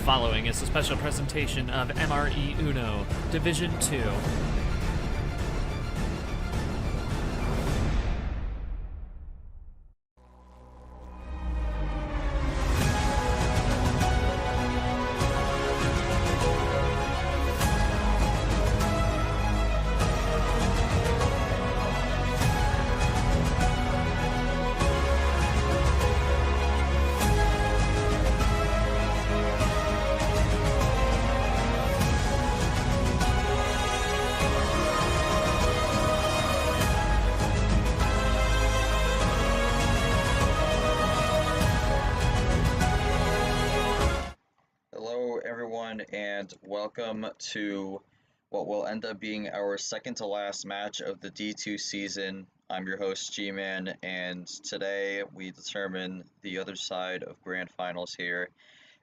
following is a special presentation of MRE Uno, Division 2. Hello, everyone, and welcome to what will end up being our second to last match of the D2 season. I'm your host, G-Man, and today we determine the other side of Grand Finals here.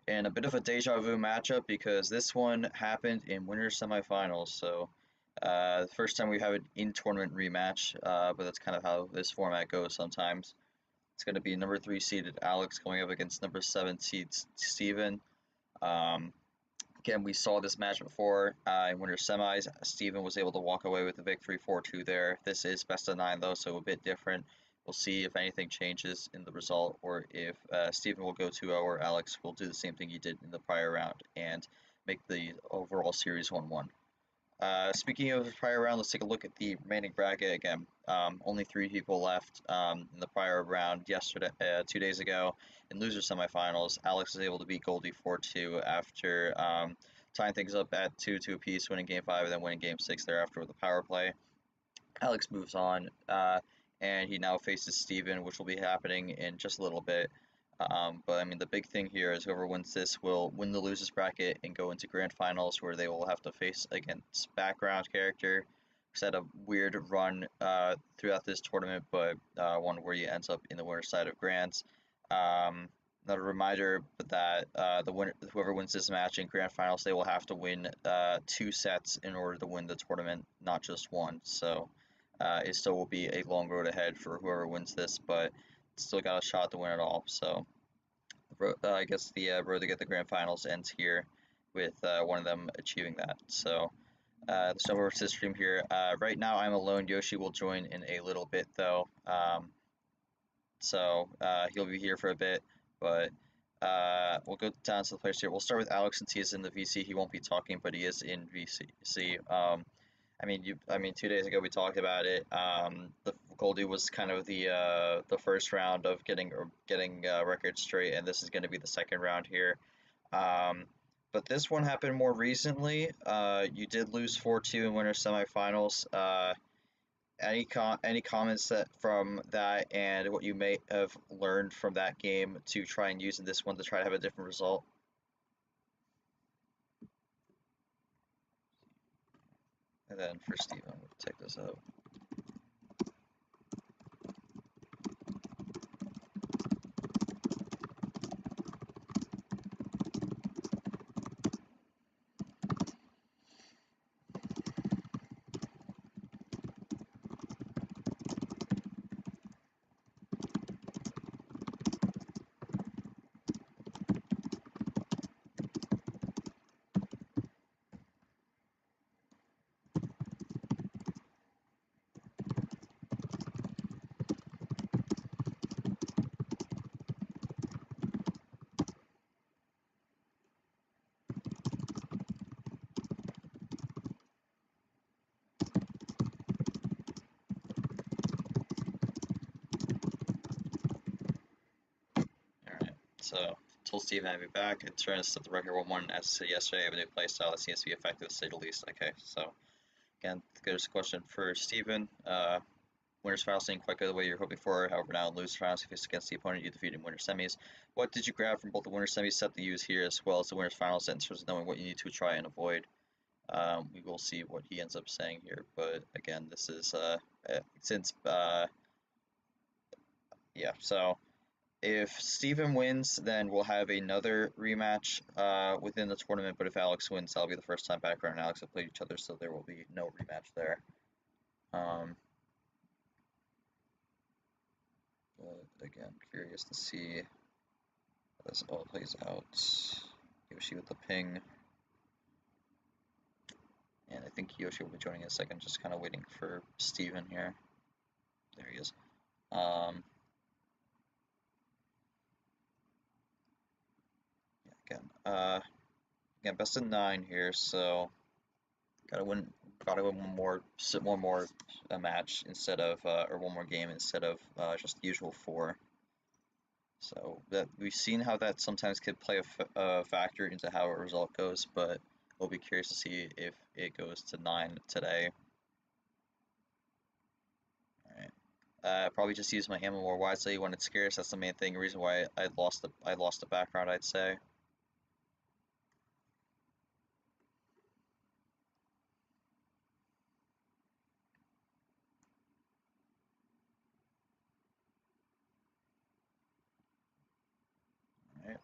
And a bit of a deja vu matchup because this one happened in winter semifinals. So, the first time we have an in-tournament rematch, but that's kind of how this format goes sometimes. It's going to be number 3 seeded Alex going up against number 7 seed Steven. Again, we saw this match before in winter semis. Steven was able to walk away with the victory 4-2 there. This is best of 9 though, so a bit different. We'll see if anything changes in the result or if Steven will go 2-0 or Alex will do the same thing he did in the prior round and make the overall series 1-1. Speaking of the prior round, let's take a look at the remaining bracket again. Only 3 people left in the prior round yesterday, 2 days ago. In loser semifinals, Alex was able to beat Goldie 4-2 after tying things up at 2-2 apiece, winning Game 5 and then winning Game 6 thereafter with a power play. Alex moves on, and he now faces Steven, which will be happening in just a little bit. But I mean, the big thing here is whoever wins this will win the losers bracket and go into grand finals where they will have to face against background character. He's had a weird run throughout this tournament, but one where he ends up in the winner side of grands. Another reminder that whoever wins this match in grand finals, they will have to win 2 sets in order to win the tournament, not just one. So it still will be a long road ahead for whoever wins this, but still got a shot to win it all. So I guess the road to get the grand finals ends here with one of them achieving that. So let's jump over to the stream here. Right now I'm alone. Yoshi will join in a little bit though. So he'll be here for a bit, but we'll go down to the players here. We'll start with Alex since he is in the VC. He won't be talking, but he is in VC. I mean, 2 days ago we talked about it. The Goldie was kind of the first round of getting records straight, and this is going to be the second round here. But this one happened more recently. You did lose 4-2 in winter semifinals. Any comments from that and what you may have learned from that game to try and use in this one to try to have a different result? And then for Steven, we'll take this out. So, told Steven I'd be back. It turns to set the record 1-1 as I said yesterday. I have a new playstyle that seems to be effective to say the least. Okay, so again, there's a question for Steven. Winners finals didn't quite go the way you're hoping for. However, now in losers finals, you faced against the opponent you defeated in winter semis. What did you grab from both the winter semis set to use here as well as the winners finals in terms of knowing what you need to try and avoid? We will see what he ends up saying here, but again, this is yeah, so if Steven wins, then we'll have another rematch within the tournament, but if Alex wins, that'll be the first time Background and Alex have played each other, so there will be no rematch there. But again, curious to see how this all plays out. Yoshi with the ping. And I think Yoshi will be joining in a second, just kind of waiting for Steven here. There he is. Yeah, again, best of 9 here, so gotta win one more, one more match instead of, or one more game instead of just the usual 4. So that we've seen how that sometimes could play a factor into how a result goes, but we'll be curious to see if it goes to 9 today. Alright. Probably just use my ammo more wisely when it's scarce. That's the main thing. Reason why I lost the background, I'd say. Alright.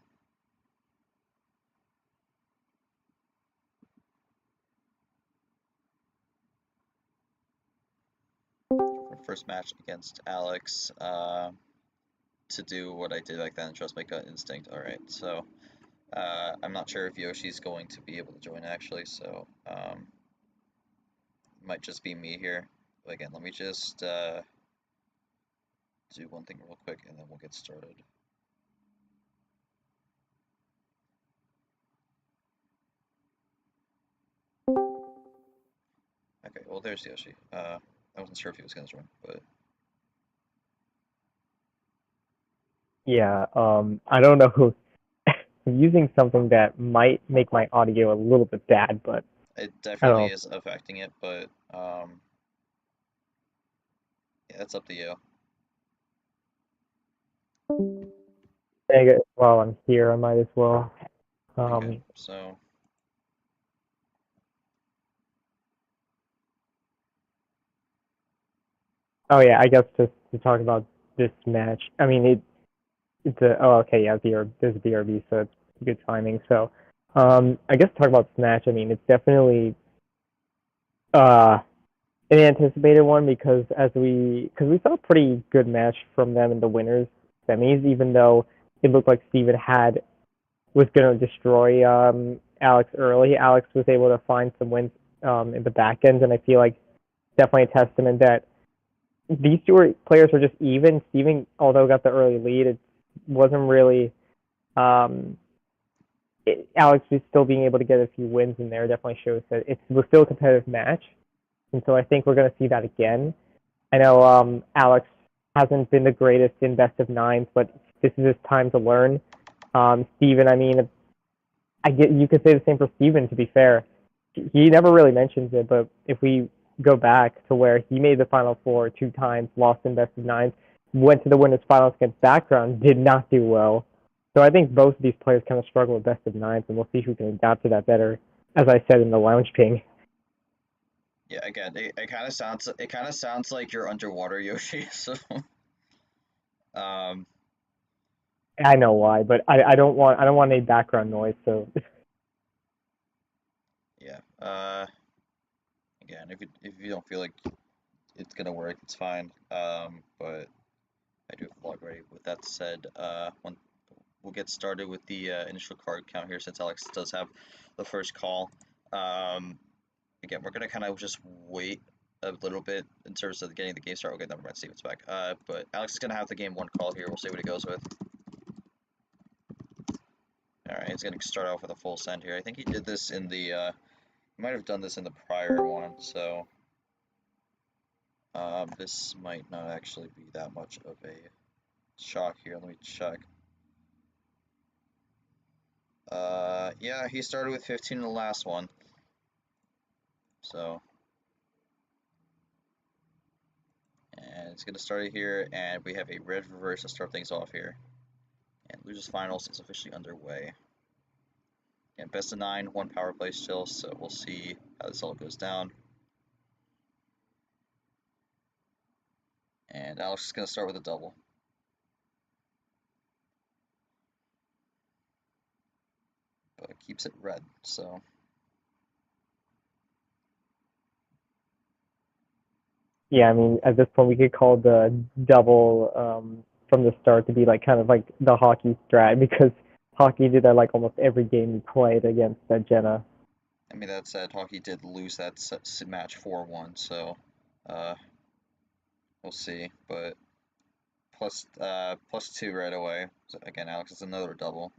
First match against Alex, to do what I did back then, trust my gut instinct. Alright, so I'm not sure if Yoshi's going to be able to join actually, so might just be me here. But again, let me just do one thing real quick and then we'll get started. Okay, well there's Yoshi. I wasn't sure if he was gonna join, but Yeah, I don't know who. I'm using something that might make my audio a little bit bad, but it I definitely don't is affecting it, but yeah, it's up to you. know. While I'm here, I might as well. Okay, so Oh yeah, I guess to talk about this match. I mean, it's a. Oh, okay, yeah, there's a BRB, so it's good timing. So, I guess talk about this match. I mean, it's definitely uh an anticipated one because we saw a pretty good match from them in the winners semis, even though it looked like Steven was going to destroy Alex early. Alex was able to find some wins in the back end, and I feel like definitely a testament that these two players were just even. Steven, although got the early lead, it wasn't really. Um, Alex was still being able to get a few wins in there. Definitely shows that it was still a competitive match, and so I think we're going to see that again. I know Alex hasn't been the greatest in best of nines, but this is his time to learn. Steven, I mean, I get you could say the same for Steven, to be fair. He never really mentions it, but if we go back to where he made the Final Four 2 times, lost in best of nines, went to the winners finals against Background, did not do well. So I think both of these players kind of struggle with best of nines, and we'll see who can adapt to that better. As I said in the lounge ping. yeah, again, it kind of sounds like you're underwater, Yoshi. So um, I know why, but I don't want any background noise. So yeah. Again, if you don't feel like it's gonna work, it's fine. But I do have a vlog ready. With that said, we'll get started with the initial card count here since Alex does have the first call. Again, we're gonna kind of just wait a little bit in terms of getting the game started. Okay, never mind, Steven's back. But Alex is gonna have the game 1 call here. We'll see what he goes with. Alright, he's gonna start off with a full send here. I think he did this in the, he might have done this in the prior one, so this might not actually be that much of a shock here. Let me check. Yeah, he started with 15 in the last one. So, and it's gonna start here, and we have a red reverse to start things off here. And Losers Finals is officially underway. And best of 9, 1 power play still, so we'll see how this all goes down. And Alex is gonna start with a double. But it keeps it red, so. yeah, I mean, at this point, we could call the double from the start to be like kind of like the hockey strat because Hockey did that like almost every game he played against Jenna. I mean, that said, Hockey did lose that match 4-1, so uh, we'll see. But +2 right away. So again, Alex is another double.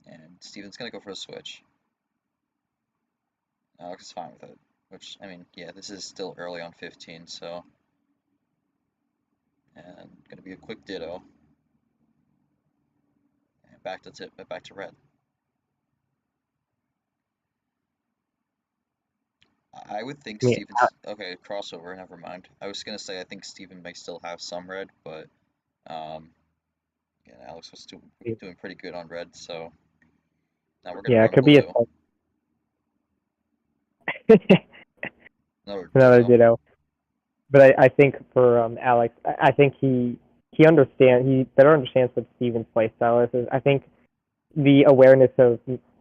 And Steven's gonna go for a switch. Alex is fine with it. Which, I mean, yeah, this is still early on 15, so. And gonna be a quick ditto. And back to red. I would think Yeah, Steven's okay, crossover, never mind. I was gonna say I think Steven may still have some red, but yeah, Alex was doing pretty good on red, so now we're gonna yeah, it run could be blue. Another another ditto. ditto. But I think for Alex, I think he better understands what Steven's play style is. I think the awareness of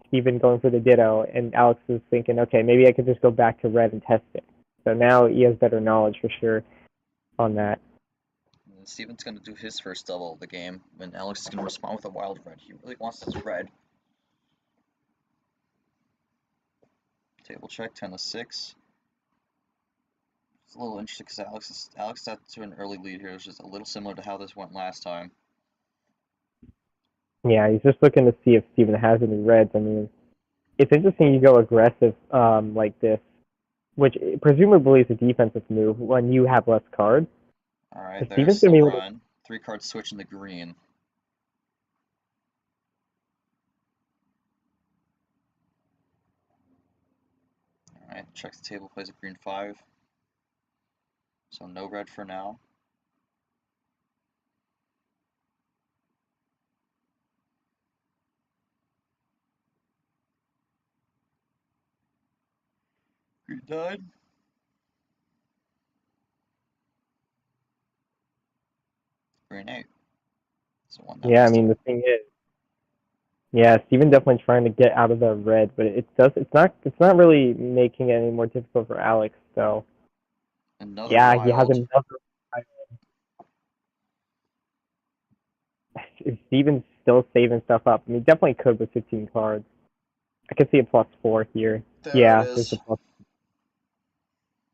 Steven going for the ditto and Alex is thinking, okay, maybe I could just go back to red and test it. So now he has better knowledge for sure on that. And Steven's gonna do his first double of the game, and Alex is gonna respond with a wild red. He really wants this red. Table check, 10-6. It's a little interesting because Alex got to an early lead here, which is a little similar to how this went last time. Yeah, he's just looking to see if Steven has any reds. I mean, it's interesting you go aggressive like this, which presumably is a defensive move when you have less cards. Alright, Steven's there's gonna the be able to. run. 3 cards switch in the green. Alright, checks the table, plays a green 5. So no red for now. Green 9. Green 8. So one down Yeah, to I mean Steven. the thing is, yeah, Steven definitely trying to get out of the red, but it's not really making it any more difficult for Alex. So Another yeah, he has wild. another. Steven's still saving stuff up. I mean, definitely could with 15 cards. I could see a +4 here. There it Yeah, there's a is. plus.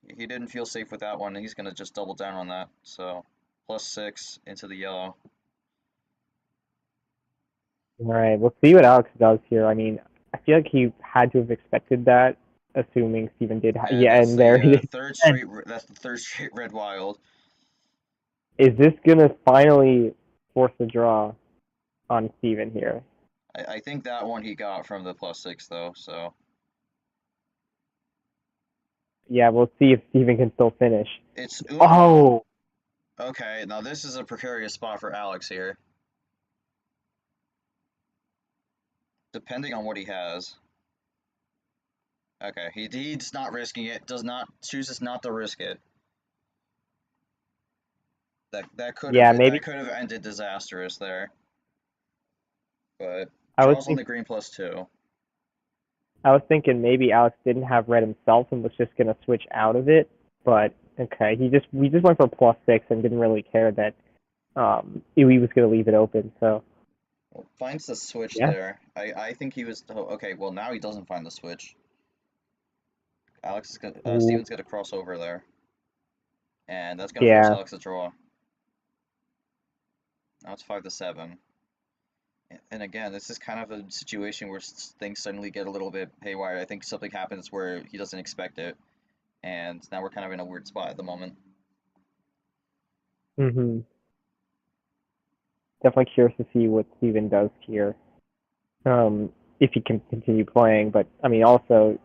He didn't feel safe with that one, and he's gonna just double down on that. So +6 into the yellow. All right, we'll see what Alex does here. I mean, I feel like he had to have expected that, assuming Steven did. And Yeah, that's and there the it is. third And straight. That's the third straight red wild. is this gonna finally force a draw on Steven here? I think that one he got from the +6 though. So Yeah, we'll see if Steven can still finish. it's Uno. Oh, Okay, now this is a precarious spot for Alex here. Depending on what he has. Okay, he's not risking it. Chooses not to risk it. That could yeah, maybe. that could have ended disastrous there. But I was draws on think, the green +2. I was thinking maybe Alex didn't have red himself and was just gonna switch out of it. But okay, we just went for +6 and didn't really care that he was gonna leave it open. So Well, finds the switch yeah, there. I think he was okay. Well, now he doesn't find the switch. Ooh, Steven's gonna cross over there, and that's gonna force yeah, Alex to draw. Now it's 5-7. And again, this is kind of a situation where things suddenly get a little bit haywire. I think something happens where he doesn't expect it, and now we're kind of in a weird spot at the moment. mm-hmm. Definitely curious to see what Steven does here. If he can continue playing, but I mean, also,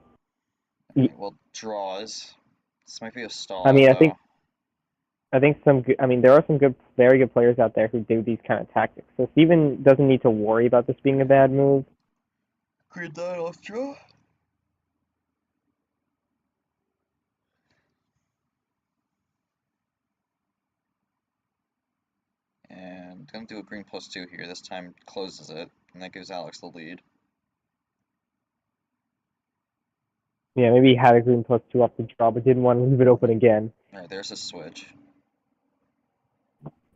Okay, well, draws. This might be a I stall, mean, though. I think some good, I mean, there are some good, very good players out there who do these kind of tactics. So Steven doesn't need to worry about this being a bad move. Green dot off draw. And gonna do a green +2 here. This time closes it, and that gives Alex the lead. Yeah, maybe he had a green +2 off the draw, but didn't want to leave it open again. Alright, there's a switch.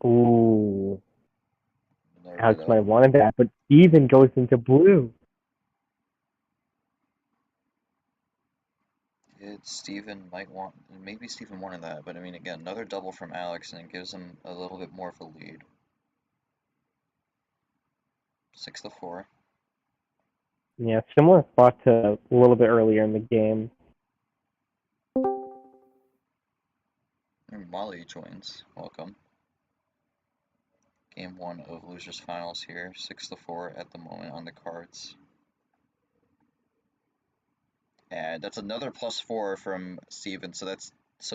Ooh. Alex it might up. have wanted that, but Steven goes into blue. Steven might want, maybe Steven wanted that, but I mean, again, another double from Alex, and it gives him a little bit more of a lead. 6-4. Yeah, similar spot to a little bit earlier in the game. And Molly joins. Welcome. Game 1 of Losers Finals here. 6-4 at the moment on the cards. And that's another +4 from Steven, so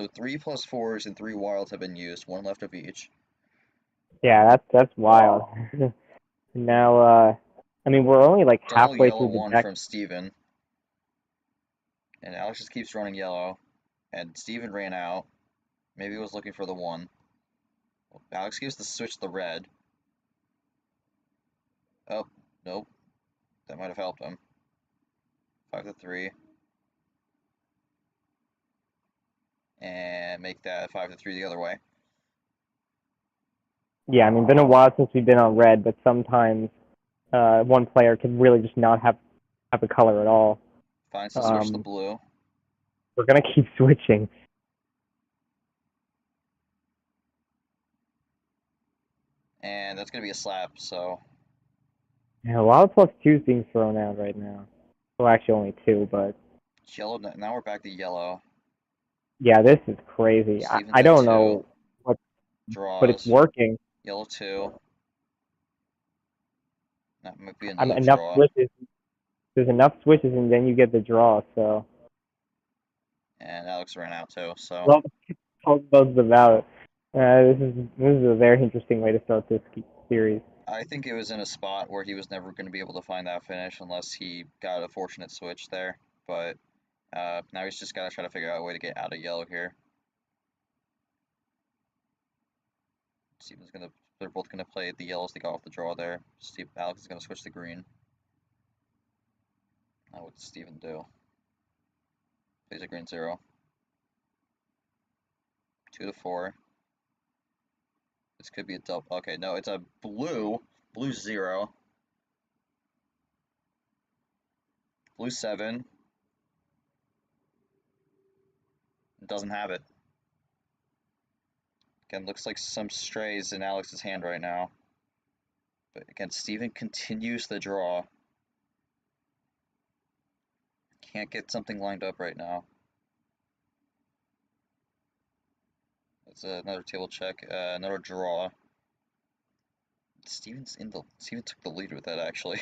3 +4s and 3 wilds have been used, 1 left of each. Yeah, that's wild. Now, I mean, we're only like Double halfway yellow through the 1 deck. from Steven. And Alex just keeps running yellow. And Steven ran out. Maybe he was looking for the 1. Alex gives the switch the red. Oh, nope. That might have helped him. 5-3. And make that 5-3 the other way. Yeah, I mean, been a while since we've been on red, but sometimes one player can really just not have a color at all. Finds to switch the blue. We're gonna keep switching. And that's going to be a slap, so... Yeah, a lot of +2s being thrown out right now. Well, actually only 2, but... Yellow, now we're back to yellow. Yeah, this is crazy. Steven's I at don't 2. know what, Draws. but it's working. Yellow 2. That might be I mean, another enough draw. switches. There's enough switches, and then you get the draw. So. And Alex ran out too. So. Well, talk about the ballot. This is a very interesting way to start this series. I think it was in a spot where he was never going to be able to find that finish unless he got a fortunate switch there. But now he's just got to try to figure out a way to get out of yellow here. Steven's gonna. They're both gonna play the yellows to get off the draw there. Alex is gonna switch to green. Now what does Steven do? Plays a green 0. 2-4. This could be a double. Okay, no, it's a blue. Blue 0. Blue 7. Doesn't have it. Again, looks like some strays in Alex's hand right now. But again, Steven continues the draw. Can't get something lined up right now. That's another table check. Another draw. Steven took the lead with that actually.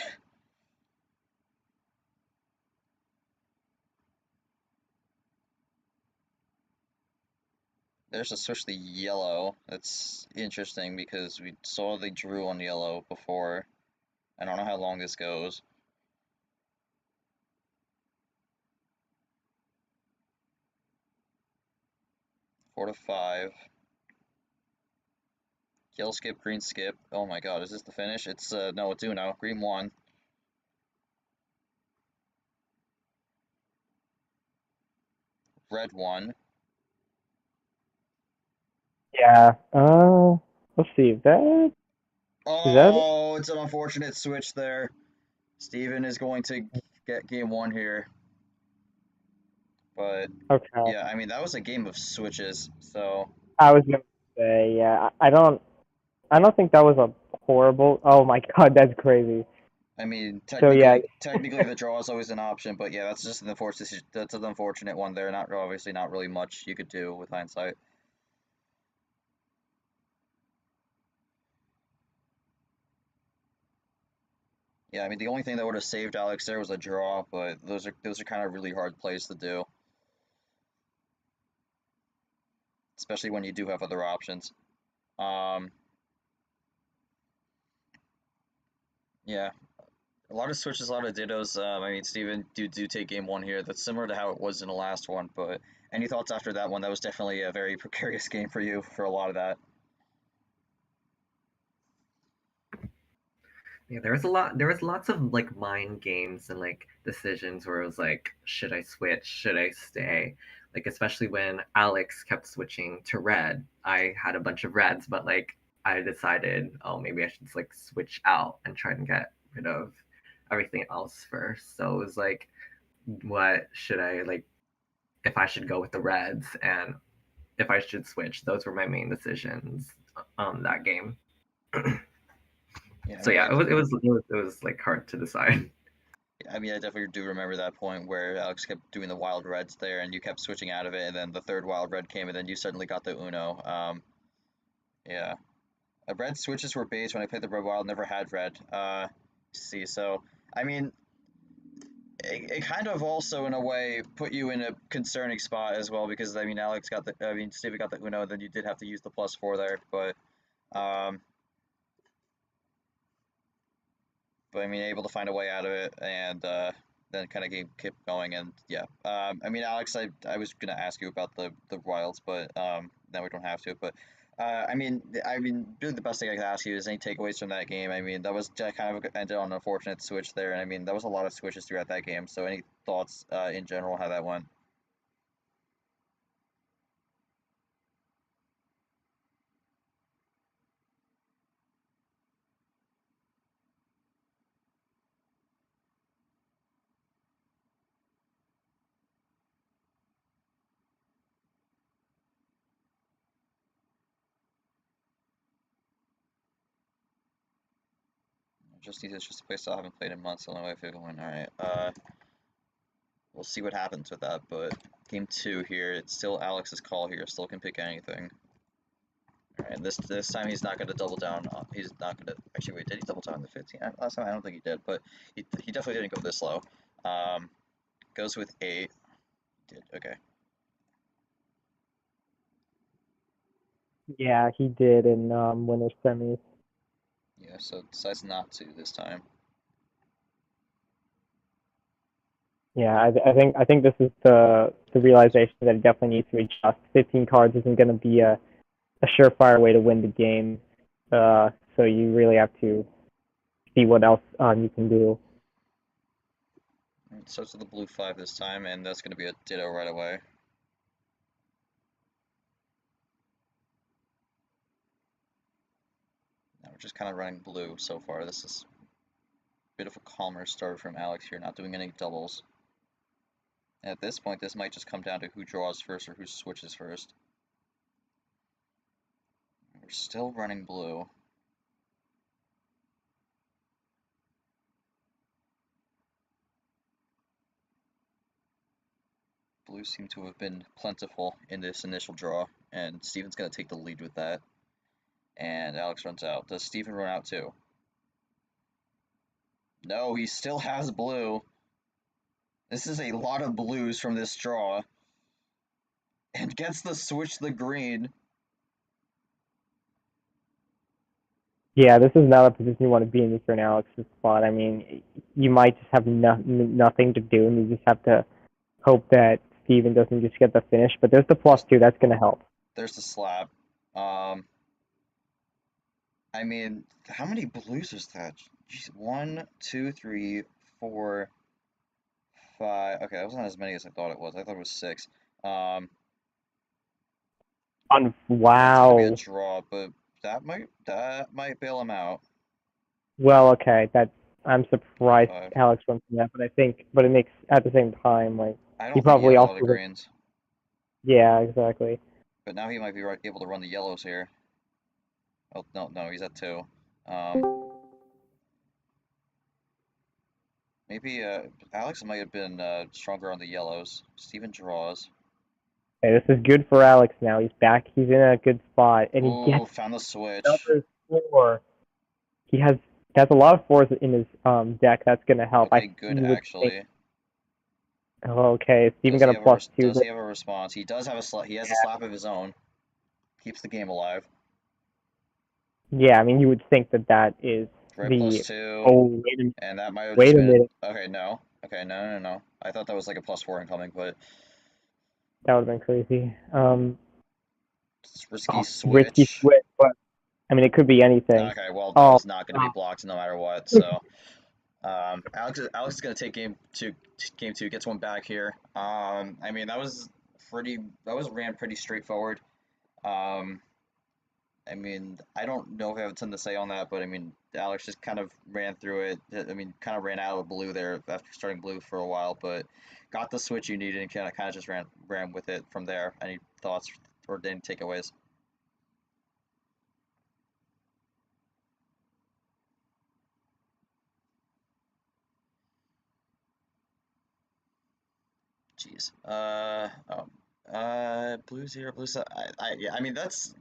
There's a switch to yellow. That's interesting because we saw they drew on yellow before. I don't know how long this goes. Four to 5. Yellow skip, green skip. Oh my god, is this the finish? It's, no, it's Uno. Green 1. Red 1. Yeah. Let's see. Is that Oh, it's an unfortunate switch there. Steven is going to get game 1 here. But, okay? yeah, I mean, that was a game of switches, so... I was gonna say, yeah. I don't think that was a horrible. Oh my god, that's crazy. I mean, So yeah. technically the draw is always an option, but yeah, that's just an unfortunate one there. Obviously not really much you could do with hindsight. Yeah, I mean the only thing that would have saved Alex there was a draw, but those are kind of really hard plays to do, especially when you do have other options. Yeah, a lot of switches, a lot of dittos. I mean, Steven, do take game 1 here. That's similar to how it was in the last one, but any thoughts after that one? That was definitely a very precarious game for you for a lot of that. Yeah, there was lots of like mind games and like decisions where it was like, should I switch? Should I stay? Like especially when Alex kept switching to red. I had a bunch of reds, but like I decided, oh, maybe I should just like switch out and try and get rid of everything else first. So it was like, what should I like? If I should go with the reds and if I should switch, those were my main decisions on that game. Yeah, I So mean, yeah, it was like hard to decide. I mean, I definitely do remember that point where Alex kept doing the wild reds there, and you kept switching out of it, and then the third wild red came, and then you suddenly got the Uno. Yeah. Red switches were base when I played the red wild, never had red. See, so, I mean, it kind of also, in a way, put you in a concerning spot as well, because, I mean, Steven got the Uno, and then you did have to use the +4 there, um, but I mean, able to find a way out of it, and then kind of game kept going, and yeah. I mean, Alex, I was gonna ask you about the wilds, but now we don't have to. But really, the best thing I could ask you is any takeaways from that game. I mean, that was kind of ended on an unfortunate switch there, and I mean, that was a lot of switches throughout that game. So, any thoughts in general how that went? It's just a place I haven't played in months. The only way I feel going. All right. We'll see what happens with that. But game two here, it's still Alex's call here. Still can pick anything. All right. This time he's not going to double down. He's not going to actually wait. Did he double down the 15? Last time I don't think he did, but he definitely didn't go this low. Goes with 8. Did okay. Yeah, he did in winter semis. Yeah. So decides not to this time. Yeah, I think this is the realization that it definitely needs to adjust. 15 cards isn't going to be a surefire way to win the game. So you really have to see what else you can do. It starts with the blue 5 this time, and that's going to be a ditto right away. Now we're just kind of running blue so far. This is a bit of a calmer start from Alex here, not doing any doubles. And at this point, this might just come down to who draws first or who switches first. We're still running blue. Blues seem to have been plentiful in this initial draw, and Steven's going to take the lead with that. And Alex runs out. Does Steven run out too? No, he still has blue. This is a lot of blues from this draw. And gets the switch the green. Yeah, this is not a position you want to be in if you're in Alex's spot. I mean, you might just have nothing to do, and you just have to hope that Steven doesn't just get the finish. But there's the +2. That's going to help. There's the slap. I mean, how many blues is that? Jeez, 1, 2, 3, 4, 5. Okay, that wasn't as many as I thought it was. I thought it was 6. It's gonna be a Wow. draw, but that might bail him out. Well, okay. I'm surprised 5. Alex went from that, but it makes at the same time like I he don't think he probably has a also lot of greens, yeah, exactly. but now he might be able to run the yellows here. Oh no, he's at 2. Um, maybe Alex might have been stronger on the yellows. Steven draws. Okay, this is good for Alex now. He's back. He's in a good spot, and he Ooh, gets found the switch. another 4. He has a lot of 4s in his deck. That's gonna help. Okay, good You would think. actually. Oh, okay, it's even Does he got a have +2. does he have a response? He does have a slap. He has a slap of his own. Keeps the game alive. Yeah, I mean, you would think that is Red the. +2, Oh, wait a minute. and that might have just Wait a been minute. okay. No, okay, no. I thought that was like a +4 incoming, but That would have been crazy. it's risky Risky switch. switch, but I mean, it could be anything. Okay, well that Oh, was not going to be blocked no matter what. So Alex is going to take game two. Game two gets one back here. I mean that was ran pretty straightforward. Um, I mean, I don't know if I have a ton to say on that, but I mean, Alex just kind of ran through it. I mean, kind of ran out of blue there after starting blue for a while, but got the switch you needed and kind of just ran with it from there. Any thoughts or any takeaways? Jeez. Blues here, blues. Yeah, I mean, it's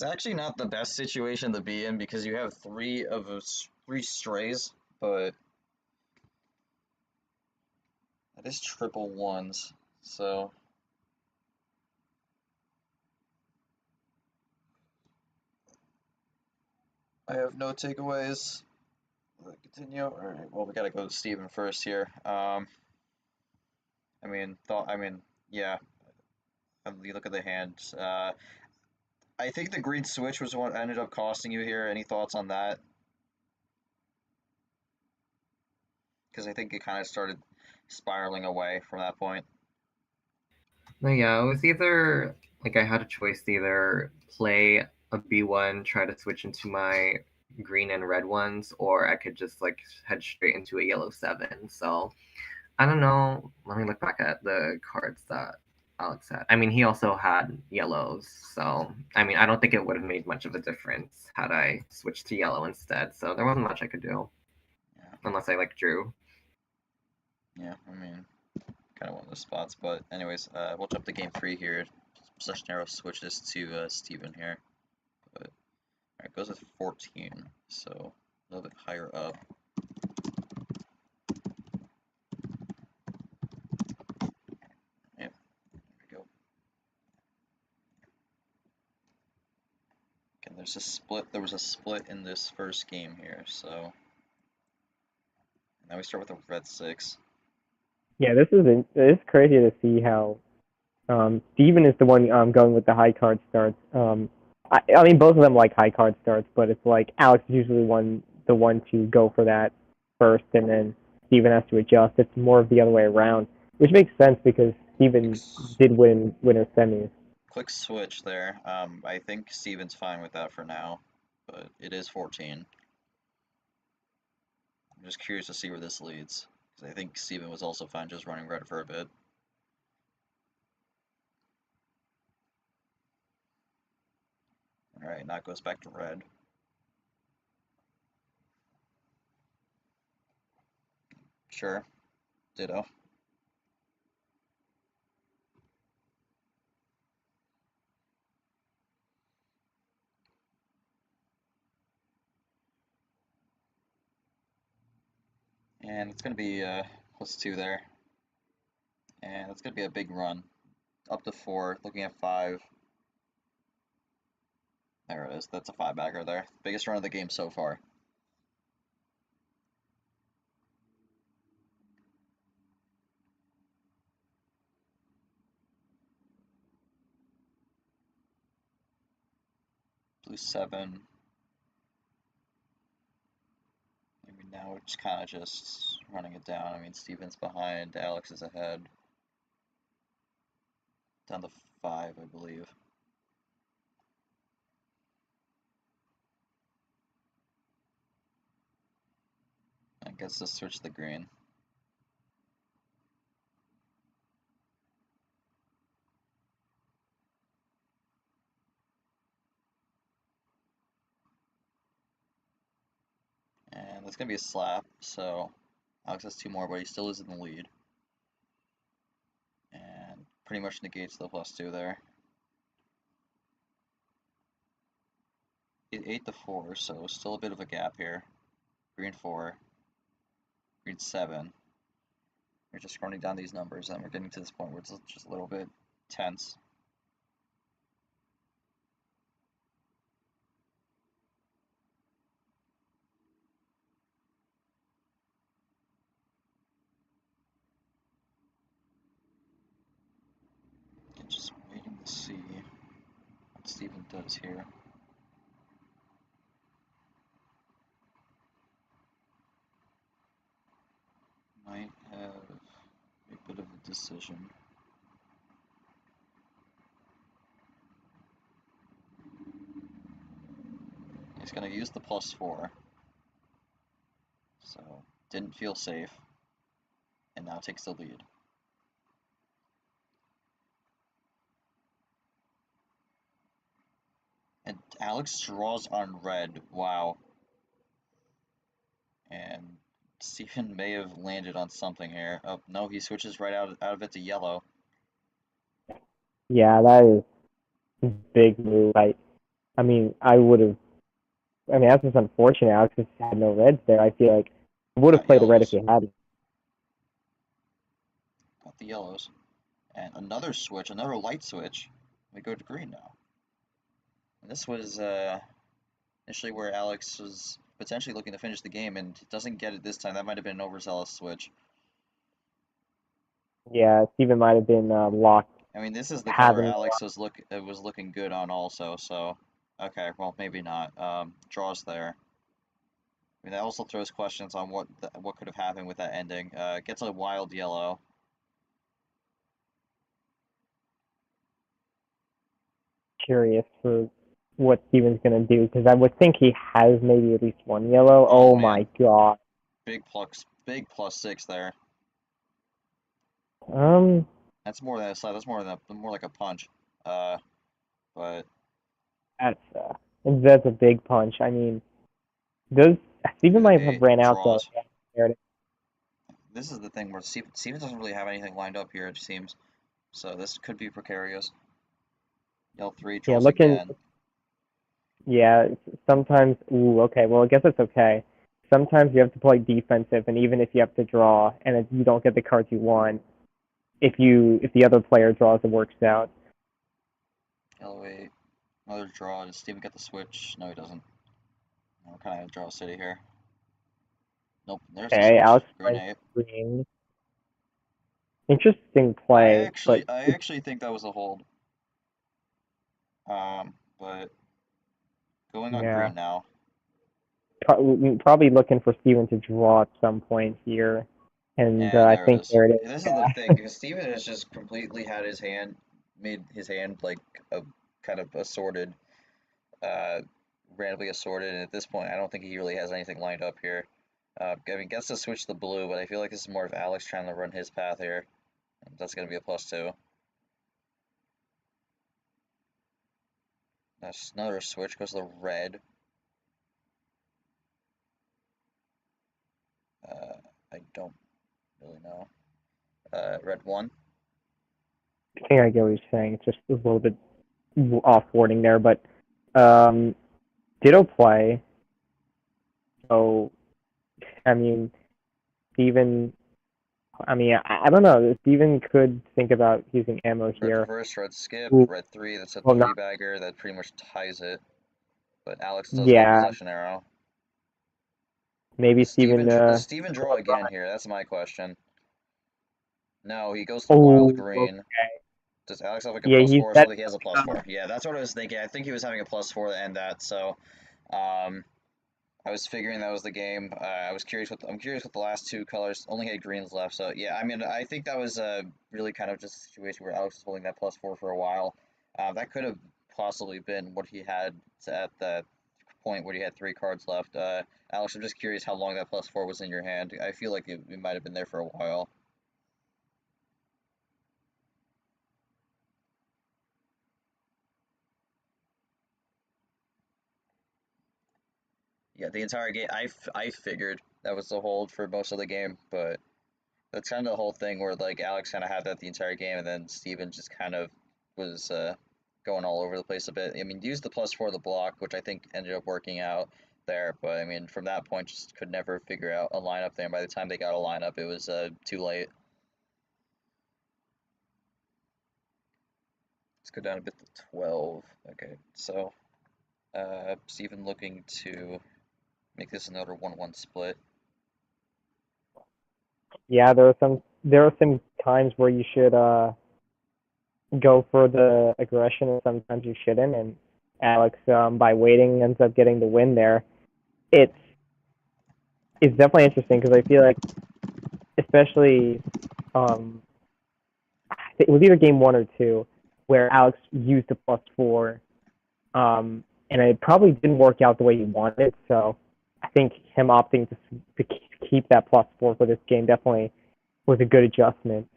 actually not the best situation to be in because you have three strays, but that is triple ones. So I have no takeaways. Continue. All right. Well, we gotta go to Steven first here. I mean, yeah. You look at the hand. I think the green switch was what ended up costing you here. Any thoughts on that? Because I think it kind of started spiraling away from that point. No, yeah, it was either like I had a choice to either play a B1, try to switch into my green and red ones, or I could just like head straight into a yellow 7. So I don't know. Let me look back at the cards that Alex had. I mean, he also had yellows. So I mean, I don't think it would have made much of a difference had I switched to yellow instead. So there wasn't much I could do Yeah. unless I like drew. Yeah. I mean, kind of one of those spots. But anyways, we'll jump to game three here. Such narrow switches to Steven here. But all right, goes with 14, so a little bit higher up. Yep, there we go. Again, there's a split. There was a split in this first game here, so now we start with a red 6. Yeah, it's crazy to see how Steven is the one going with the high card starts. I mean both of them like high card starts, but it's like Alex is usually the one to go for that first, and then Steven has to adjust. It's more of the other way around, which makes sense because Steven did win a semis. Quick switch there. I think Steven's fine with that for now, but it is 14. I'm just curious to see where this leads, because I think Steven was also fine just running red for a bit. Alright, now it goes back to red. Sure, ditto. And it's going to be +2 there. And it's going to be a big run. Up to 4, looking at 5. There it is. That's a 5-bagger there. Biggest run of the game so far. Blue 7. Maybe now it's kind of just running it down. I mean, Steven's behind. Alex is ahead. Down to 5, I believe. I guess let's switch the green. And that's going to be a slap, so Alex has 2 more, but he still is in the lead. And pretty much negates the +2 there. It 8 to 4, so still a bit of a gap here. Green 4, green 7. We're just running down these numbers, and we're getting to this point where it's just a little bit tense. And just waiting to see what Steven does here. Might have a bit of a decision. He's gonna use the +4. So didn't feel safe. And now takes the lead. And Alex draws on red. Wow. And Steven may have landed on something here. Oh, no, he switches right out of it to yellow. Yeah, that is a big move. I mean, I would have. I mean, that's just unfortunate. Alex just had no reds there. I feel like I would have Got played a red if yellows. he had it. Got the yellows. And another switch, another light switch. We go to green now. And this was initially where Alex was potentially looking to finish the game and doesn't get it this time. That might have been an overzealous switch. Yeah, Steven might have been locked. I mean, this is the color Having Alex was looking good on also, so okay, well maybe not. Draws there. I mean, that also throws questions on what could have happened with that ending. Gets a wild yellow. curious for what Steven's gonna do because I would think he has maybe at least one yellow. Oh Oh man, my god. big +6 there. Um, That's more than a slap. That's more like a punch. But that's a big punch. I mean, those Steven might have ran out though. draws. This is the thing where Steven doesn't really have anything lined up here, it seems. So this could be precarious. Yell 3 Yeah, draws looking. again. Yeah, sometimes. Ooh, okay. Well, I guess it's okay. Sometimes you have to play defensive, and even if you have to draw and if you don't get the cards you want, if the other player draws, it works out. Yellow 8. Another draw. Does Steven get the switch? No, he doesn't. We're kind of in draw city here. Nope, there's the Okay, switch. Alex Green plays 8. green. Interesting I play, but actually, I actually think that was a hold. But going on yeah, green now. probably looking for Steven to draw at some point here, and And I there it think is. there it is. This is the thing, because Steven has just completely had made his hand like a kind of assorted, uh, randomly assorted, and at this point, I don't think he really has anything lined up here. I mean, gets to switch the blue, but I feel like this is more of Alex trying to run his path here. That's going to be a +2. That's another switch, goes to the red. I don't really know. Red 1. I think I get what you're saying. It's just a little bit off wording there, but ditto play. So I mean, Steven. I mean, I don't know. Steven could think about using ammo Red here. reverse, red skip, Ooh, red 3, that's a well, 3 not bagger that pretty much ties it. But Alex does get a yeah. possession arrow. Maybe Steven. Does Steven draw again here? That's my question. No, he goes to Oh, wild green. okay. Does Alex have like a Yeah, he's +4 or that. something? He has a +4. Yeah, that's what I was thinking. I think he was having a +4 to end that. So, um, I was figuring that was the game. I'm curious what the last two colors only had greens left. So yeah, I mean, I think that was really kind of just a situation where Alex was holding that +4 for a while. That could have possibly been what he had at the point where he had 3 cards left. Alex, I'm just curious how long that +4 was in your hand. I feel like it might have been there for a while. Yeah, the entire game, I figured that was the hold for most of the game, but that's kind of the whole thing where like Alex kind of had that the entire game, and then Steven just kind of was going all over the place a bit. I mean, used the +4 of the block, which I think ended up working out there, but I mean, from that point, just could never figure out a lineup there. And by the time they got a lineup, it was too late. Let's go down a bit to 12. Okay, so Steven looking to make this another 1-1 split. Yeah, there are some times where you should go for the aggression, and sometimes you shouldn't. And Alex, by waiting, ends up getting the win there. It's it's definitely interesting because I feel like, especially, um, it was either game 1 or 2 where Alex used the +4, and it probably didn't work out the way he wanted. So I think him opting to keep that +4 for this game definitely was a good adjustment.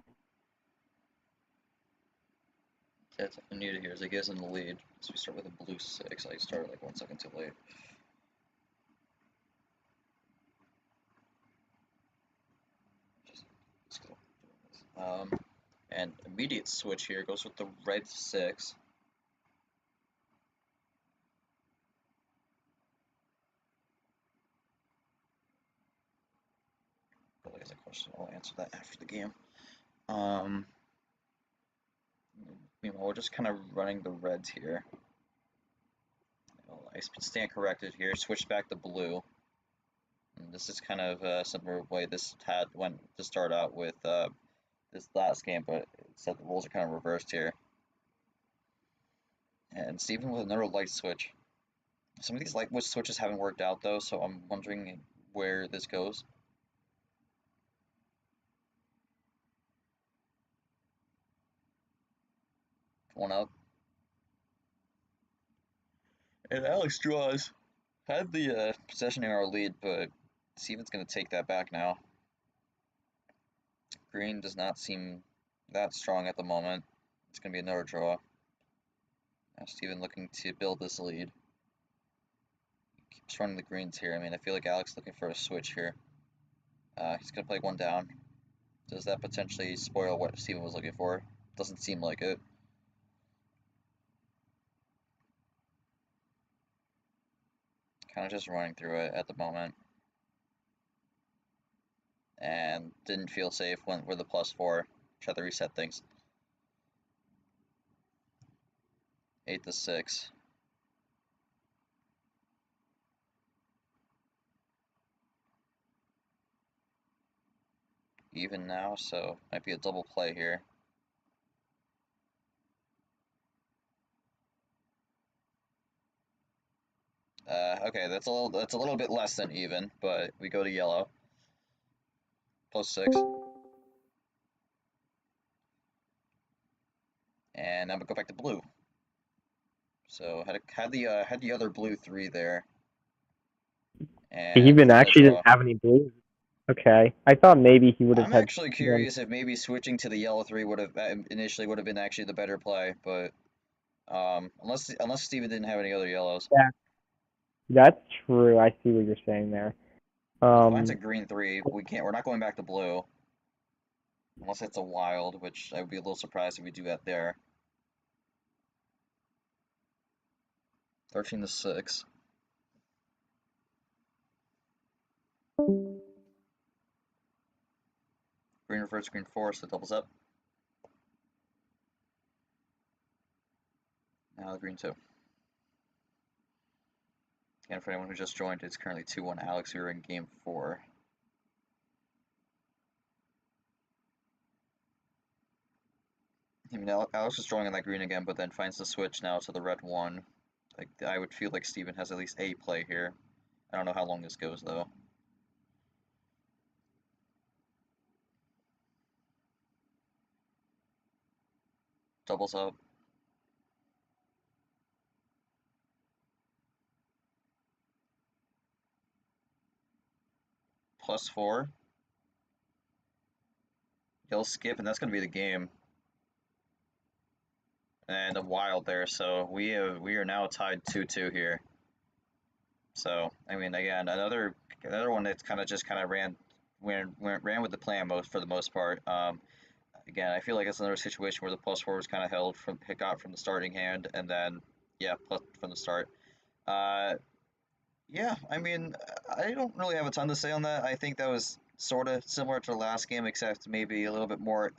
Yeah, it's definitely needed here as he gets in the lead. So we start with a blue 6. I started like 1 second too late. And immediate switch here goes with the red 6. Probably has a question. I'll answer that after the game. Meanwhile, we're just kind of running the reds here. I stand corrected here. Switch back to blue. And this is kind of a similar way this went to start out with this last game, but except the rules are kind of reversed here. And Steven with another light switch. Some of these light switches haven't worked out though, so I'm wondering where this goes. One up. And Alex draws. Had the possession in our lead, but Steven's going to take that back now. Green does not seem that strong at the moment. It's going to be another draw. Now Steven looking to build this lead. Keeps running the greens here. I mean, I feel like Alex looking for a switch here. He's going to play one down. Does that potentially spoil what Steven was looking for? Doesn't seem like it. Kind of just running through it at the moment. And didn't feel safe, went with the +4. Tried to reset things. 8 to 6. Even now, so might be a double play here. Okay, that's a little bit less than even, but we go to yellow. +6. And I'm gonna go back to blue. So had the other blue 3 there. And He even there's that actually draw. didn't have any blues. Okay, I thought maybe he would have I'm had. actually curious if maybe switching to the yellow 3 would have initially would have been actually the better play, but unless Steven didn't have any other yellows. Yeah, that's true. I see what you're saying there. He finds a green 3. We're not going back to blue. Unless it's a wild, which I would be a little surprised if we do that there. 13 to 6. Green reverse, green 4, so doubles up. Now the green 2. Again, for anyone who just joined, it's currently 2-1 Alex. We are in game 4. I mean, Alex is drawing on that green again, but then finds the switch now to the red 1. Like, I would feel like Steven has at least a play here. I don't know how long this goes, though. Doubles up. +4. He'll skip, and that's going to be the game. And a wild there, so we are now tied 2-2 here. So I mean, again, another one that's kind of ran with the plan for the most part. Again, I feel like it's another situation where the +4 was kind of held got from the starting hand, and then yeah, plus from the start. Yeah, I mean, I don't really have a ton to say on that. I think that was sort of similar to the last game, except maybe a little bit more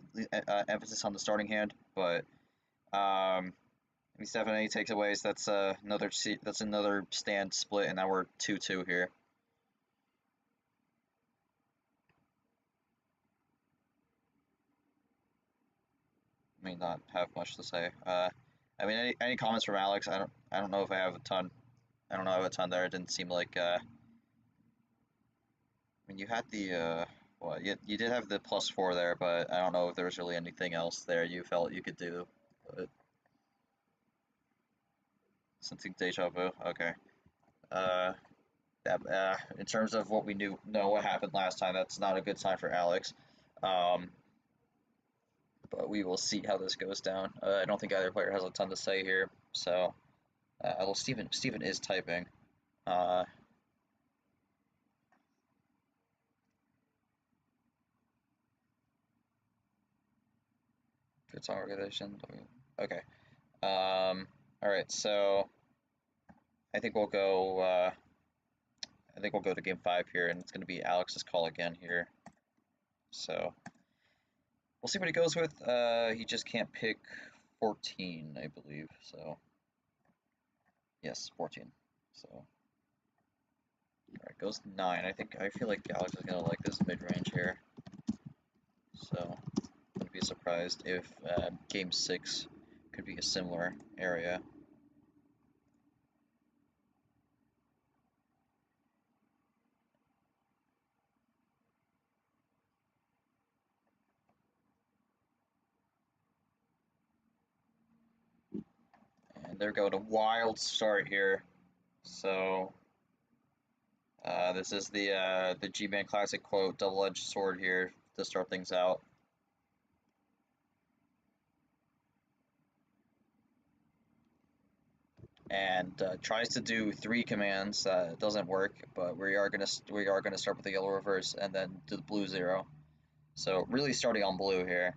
emphasis on the starting hand. But I mean, 7-8 takes away, so that's another stand split, and now we're 2-2 here. I mean, not have much to say. I mean, any comments from Alex? I don't know if I have a ton. I don't know if I have a ton there. It didn't seem like. I mean, you had the well, you did have the +4 there, but I don't know if there was really anything else there you felt you could do. But Sensing deja vu. Okay. In terms of what we know what happened last time, that's not a good sign for Alex. But we will see how this goes down. I don't think either player has a ton to say here. So, although Steven is typing. Good song organization. Okay. All right. So, I think we'll go. I think we'll go to game 5 here, and it's going to be Alex's call again here. So, we'll see what he goes with. He just can't pick 14, I believe. So, yes, 14. So, all right, goes 9. I feel like Alex is going to like this mid-range here. So, wouldn't be surprised if game 6 could be a similar area. And they're going to wild start here. So, this is the G-Man Classic quote, double-edged sword here to start things out. And tries to do 3 commands. Doesn't work, but we are gonna start with the yellow reverse and then do the blue 0. So really starting on blue here.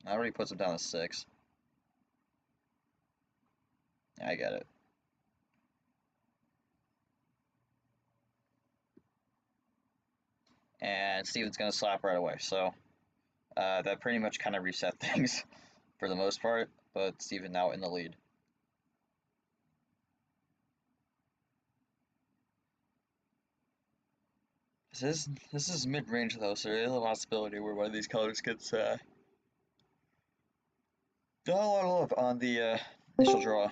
That already puts him down to 6. I get it. And Steven's gonna slap right away. So that pretty much kind of reset things for the most part. But Steven now in the lead. This is mid-range though, so there is a possibility where one of these colors gets not a lot of love on the initial draw.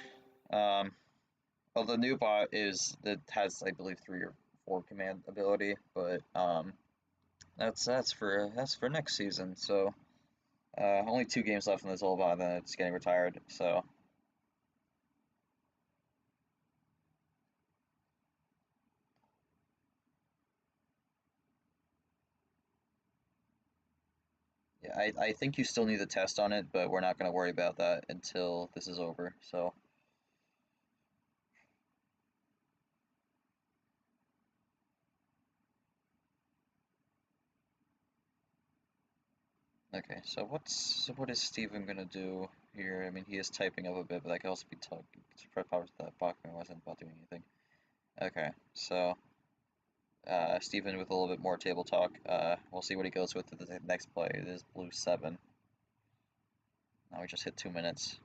Well, the new bot that has I believe 3 or 4 command ability, but that's for next season. So only 2 games left in this whole bot, then it's getting retired. So. Yeah, I think you still need the test on it, but we're not going to worry about that until this is over, so. Okay, so what is Steven going to do here? I mean, he is typing up a bit, but that could also be talking. Spread powers that Bachman wasn't about doing anything. Okay, so Steven with a little bit more table talk. We'll see what he goes with the next play. It is blue 7. Now we just hit 2 minutes.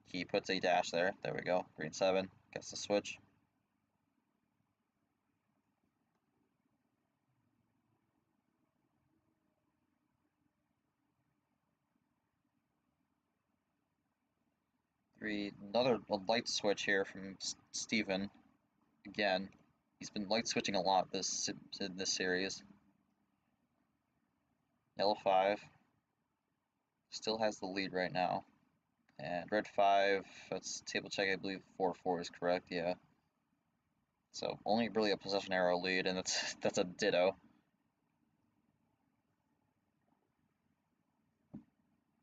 He puts a dash there. There we go. Green 7. Gets the switch. Another light switch here from Steven. Again, he's been light switching a lot in this series. Yellow 5 still has the lead right now. And red 5, that's table check, I believe 4-4 is correct, yeah. So only really a possession arrow lead, and that's a ditto.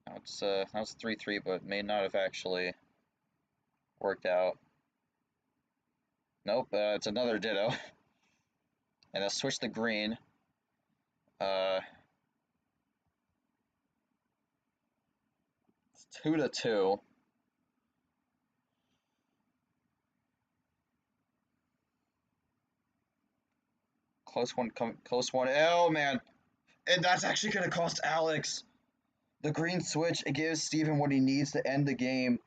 Now it's 3-3, but may not have actually worked out. Nope, it's another ditto. And I switch the green. It's 2-2. Close one. Oh man, and that's actually gonna cost Alex. The green switch, it gives Steven what he needs to end the game.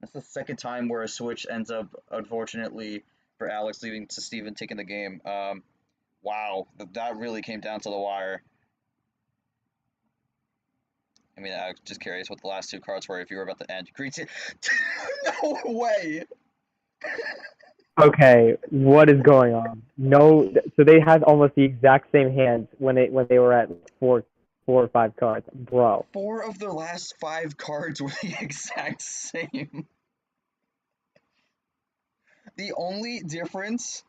That's the second time where a switch ends up, unfortunately, for Alex leaving to Steven taking the game. Wow, that really came down to the wire. I mean, I'm just curious what the last 2 cards were if you were about to end. Green no way! Okay, what is going on? No, so they had almost the exact same hands when they were at 4 4 or 5 cards, bro. 4 of the last 5 cards were the exact same. The only difference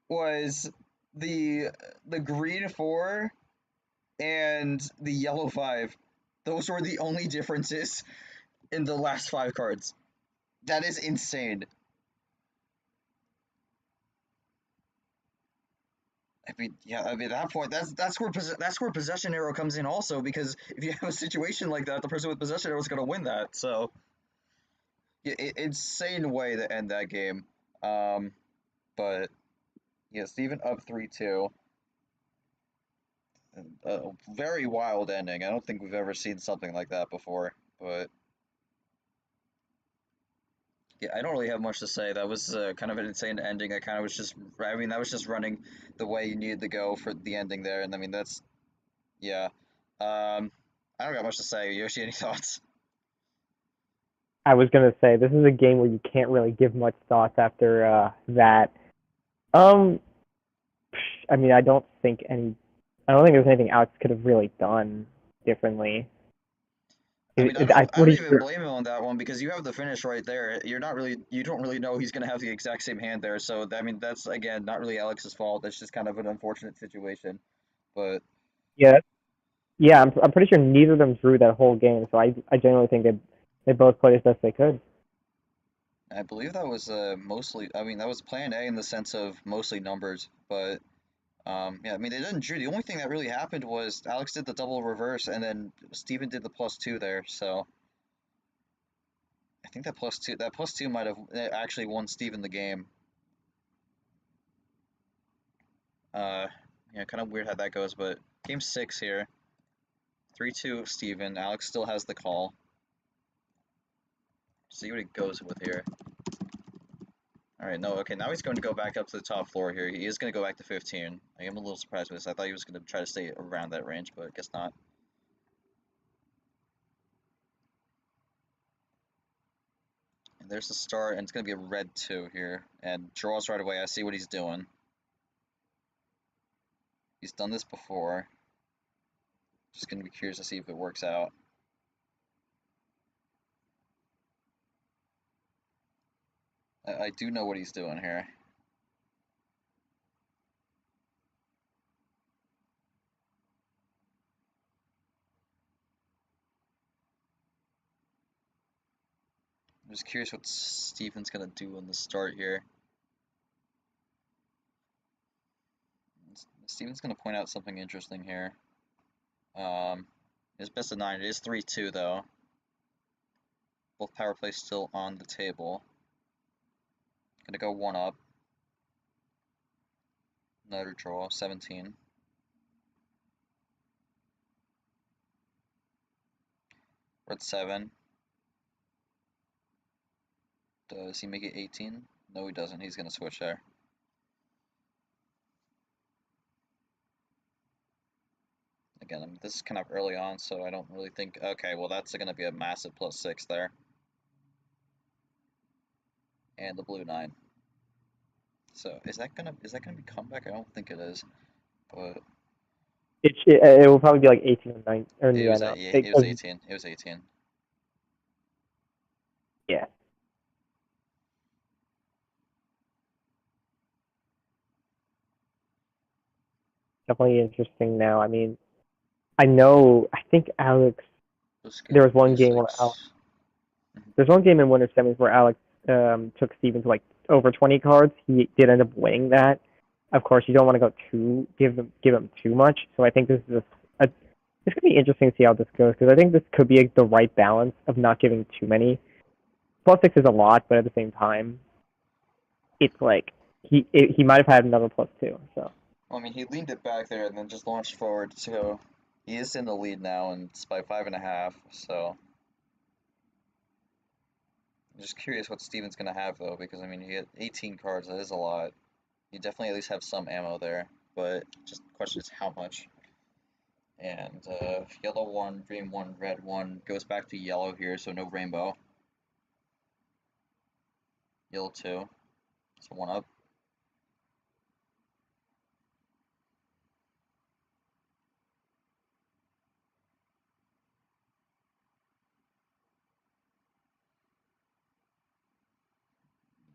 was the green 4 and the yellow 5. Those were the only differences in the last 5 cards. That is insane. I mean, yeah. I mean, at that point, that's where possession arrow comes in also, because if you have a situation like that, the person with possession arrow is gonna win that. So, yeah, insane way to end that game. But yeah, Steven up 3-2. A very wild ending. I don't think we've ever seen something like that before. But yeah, I don't really have much to say. That was kind of an insane ending. I kind of was just, I mean, that was just running the way you needed to go for the ending there. And I mean, that's, yeah. I don't got much to say. Yoshi, any thoughts? I was gonna say this is a game where you can't really give much thoughts after that. Um, I mean, I don't think there's anything Alex could have really done differently. I mean, I'm I don't pretty even sure. blame him on that one, because you have the finish right there. You don't really know he's gonna have the exact same hand there. So I mean, that's again not really Alex's fault. That's just kind of an unfortunate situation. But Yeah, yeah, I'm pretty sure neither of them drew that whole game. So I genuinely think they both played as best they could. I believe that was mostly. I mean, that was Plan A in the sense of mostly numbers. But yeah, I mean, they didn't drew. The only thing that really happened was Alex did the double reverse, and then Steven did the +2 there. So I think that +2 might have actually won Steven the game. Uh, yeah, kind of weird how that goes, but game 6 here. 3-2 Steven. Alex still has the call. See what he goes with here. Alright, no, okay, now he's going to go back up to the top floor here. He is going to go back to 15. I am a little surprised with this. I thought he was going to try to stay around that range, but I guess not. And there's the start, and it's going to be a red 2 here. And draws right away. I see what he's doing. He's done this before. Just going to be curious to see if it works out. I do know what he's doing here. I'm just curious what Steven's going to do on the start here. Steven's going to point out something interesting here. It's best of 9. It is 3-2 though. Both power plays still on the table. Gonna go 1 up. Another draw, 17. We're at 7. Does he make it 18? No, he doesn't. He's gonna switch there. Again, I mean, this is kind of early on, so I don't really think. Okay, well, that's gonna be a massive +6 there. And the blue 9. So is that gonna be comeback? I don't think it is, but It will probably be like 18 or 9 or it yeah, was no. it was 18. It was 18. Yeah. Definitely interesting now. I mean, I think Alex, there was one game where Alex, 26. there's one game in Winter Semis where Alex took Steven to like over 20 cards. He did end up winning that. Of course, you don't want to give him too much. So I think this is it's gonna be interesting to see how this goes, because I think this could be the right balance of not giving too many. +6 is a lot, but at the same time, it's like he might have had another +2. So Well, I mean, he leaned it back there and then just launched forward, so he is in the lead now, and it's by 5.5. So I'm just curious what Steven's gonna have though, because I mean, he had 18 cards. That is a lot. You definitely at least have some ammo there, but just the question is how much. And yellow 1, green 1, red 1 goes back to yellow here, so no rainbow. Yellow 2, so 1 up.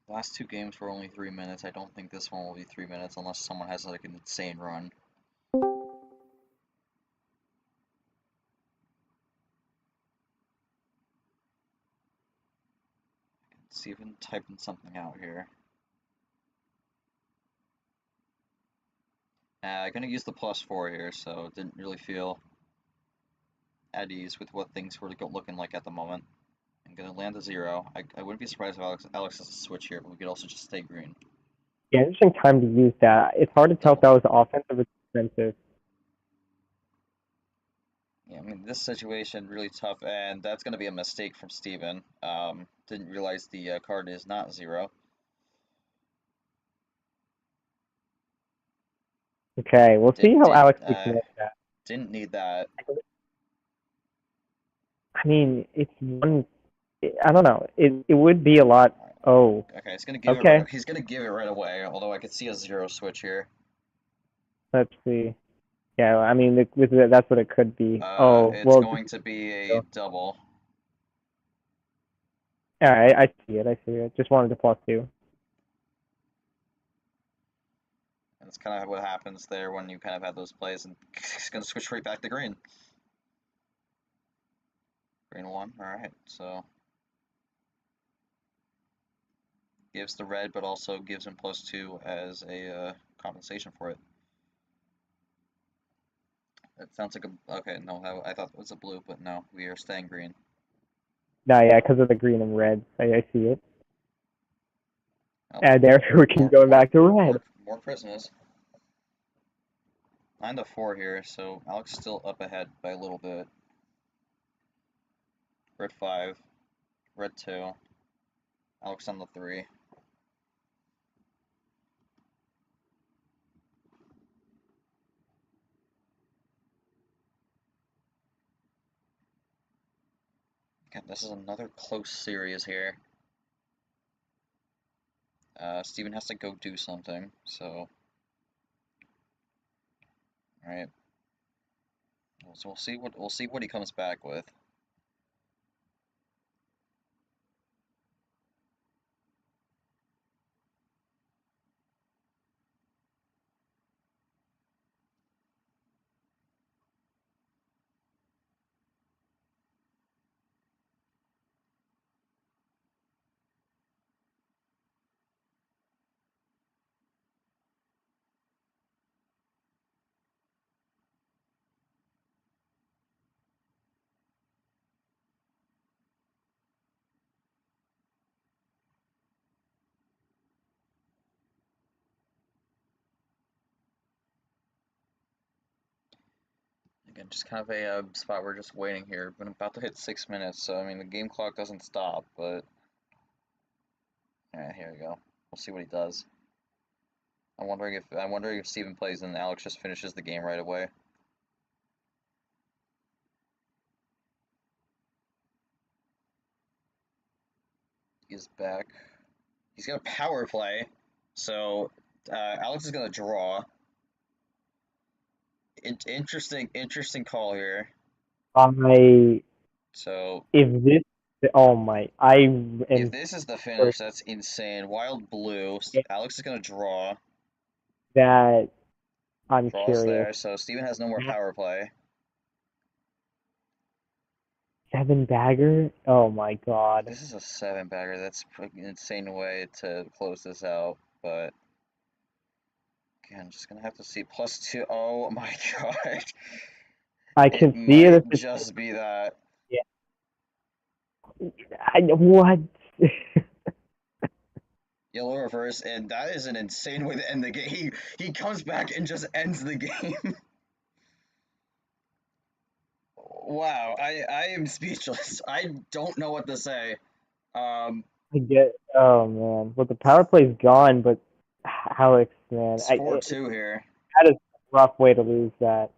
Last two games were only 3 minutes. I don't think this one will be 3 minutes unless someone has like an insane run. Let's see if we can type in something out here. I'm gonna use the +4 here, so didn't really feel at ease with what things were looking like at the moment. I'm gonna land a 0. I wouldn't be surprised if Alex has a switch here, but we could also just stay green. Yeah, interesting time to use that. It's hard to tell if that was offensive or defensive. Yeah, I mean, this situation really tough, and that's going to be a mistake from Steven. Didn't realize the card is not 0. Okay, we'll see how Alex takes that. Didn't need that. I mean, it's one. I don't know. It would be a lot. Oh, Okay, he's gonna give okay. it. He's gonna give it right away. Although I could see a 0 switch here. Let's see. Yeah, I mean, that's what it could be. It's well. going to be a double. Yeah, I see it. I see it. Just wanted to +2. And it's kind of what happens there when you kind of have those plays, and he's gonna switch right back to green. Green 1. All right, so gives the red, but also gives him +2 as a compensation for it. It sounds like a okay. No, I thought it was a blue, but no, we are staying green. No, yeah, because of the green and red. I see it. Oh, And there we can go back to red. More prisoners. 9-4 here, so Alex still up ahead by a little bit. Red 5, red 2, Alex on the 3. Okay, this is another close series here. Steven has to go do something, so alright. So we'll see what he comes back with. Again, just kind of a spot we're just waiting here. Been about to hit 6 minutes, so I mean the game clock doesn't stop, but yeah, here we go. We'll see what he does. I'm wondering if Steven plays and Alex just finishes the game right away. He's back. He's got a power play, so Alex is gonna draw. Interesting call here. So If this, oh my, if this is the finish, that's insane. Wild blue. Alex is gonna draw. That I'm Draws curious. there. So Steven has no more power play. 7-bagger? Oh my god. This is a 7-bagger. That's an insane way to close this out, but again, just gonna have to see +2. Oh my god. I can see it. Might just be that. Yeah. What? Yellow reverse, and that is an insane way to end the game. He comes back and just ends the game. Wow, I am speechless. I don't know what to say. Oh man. Well, the power play's gone, but Alex, man. It's 4-2 here. That is a rough way to lose that.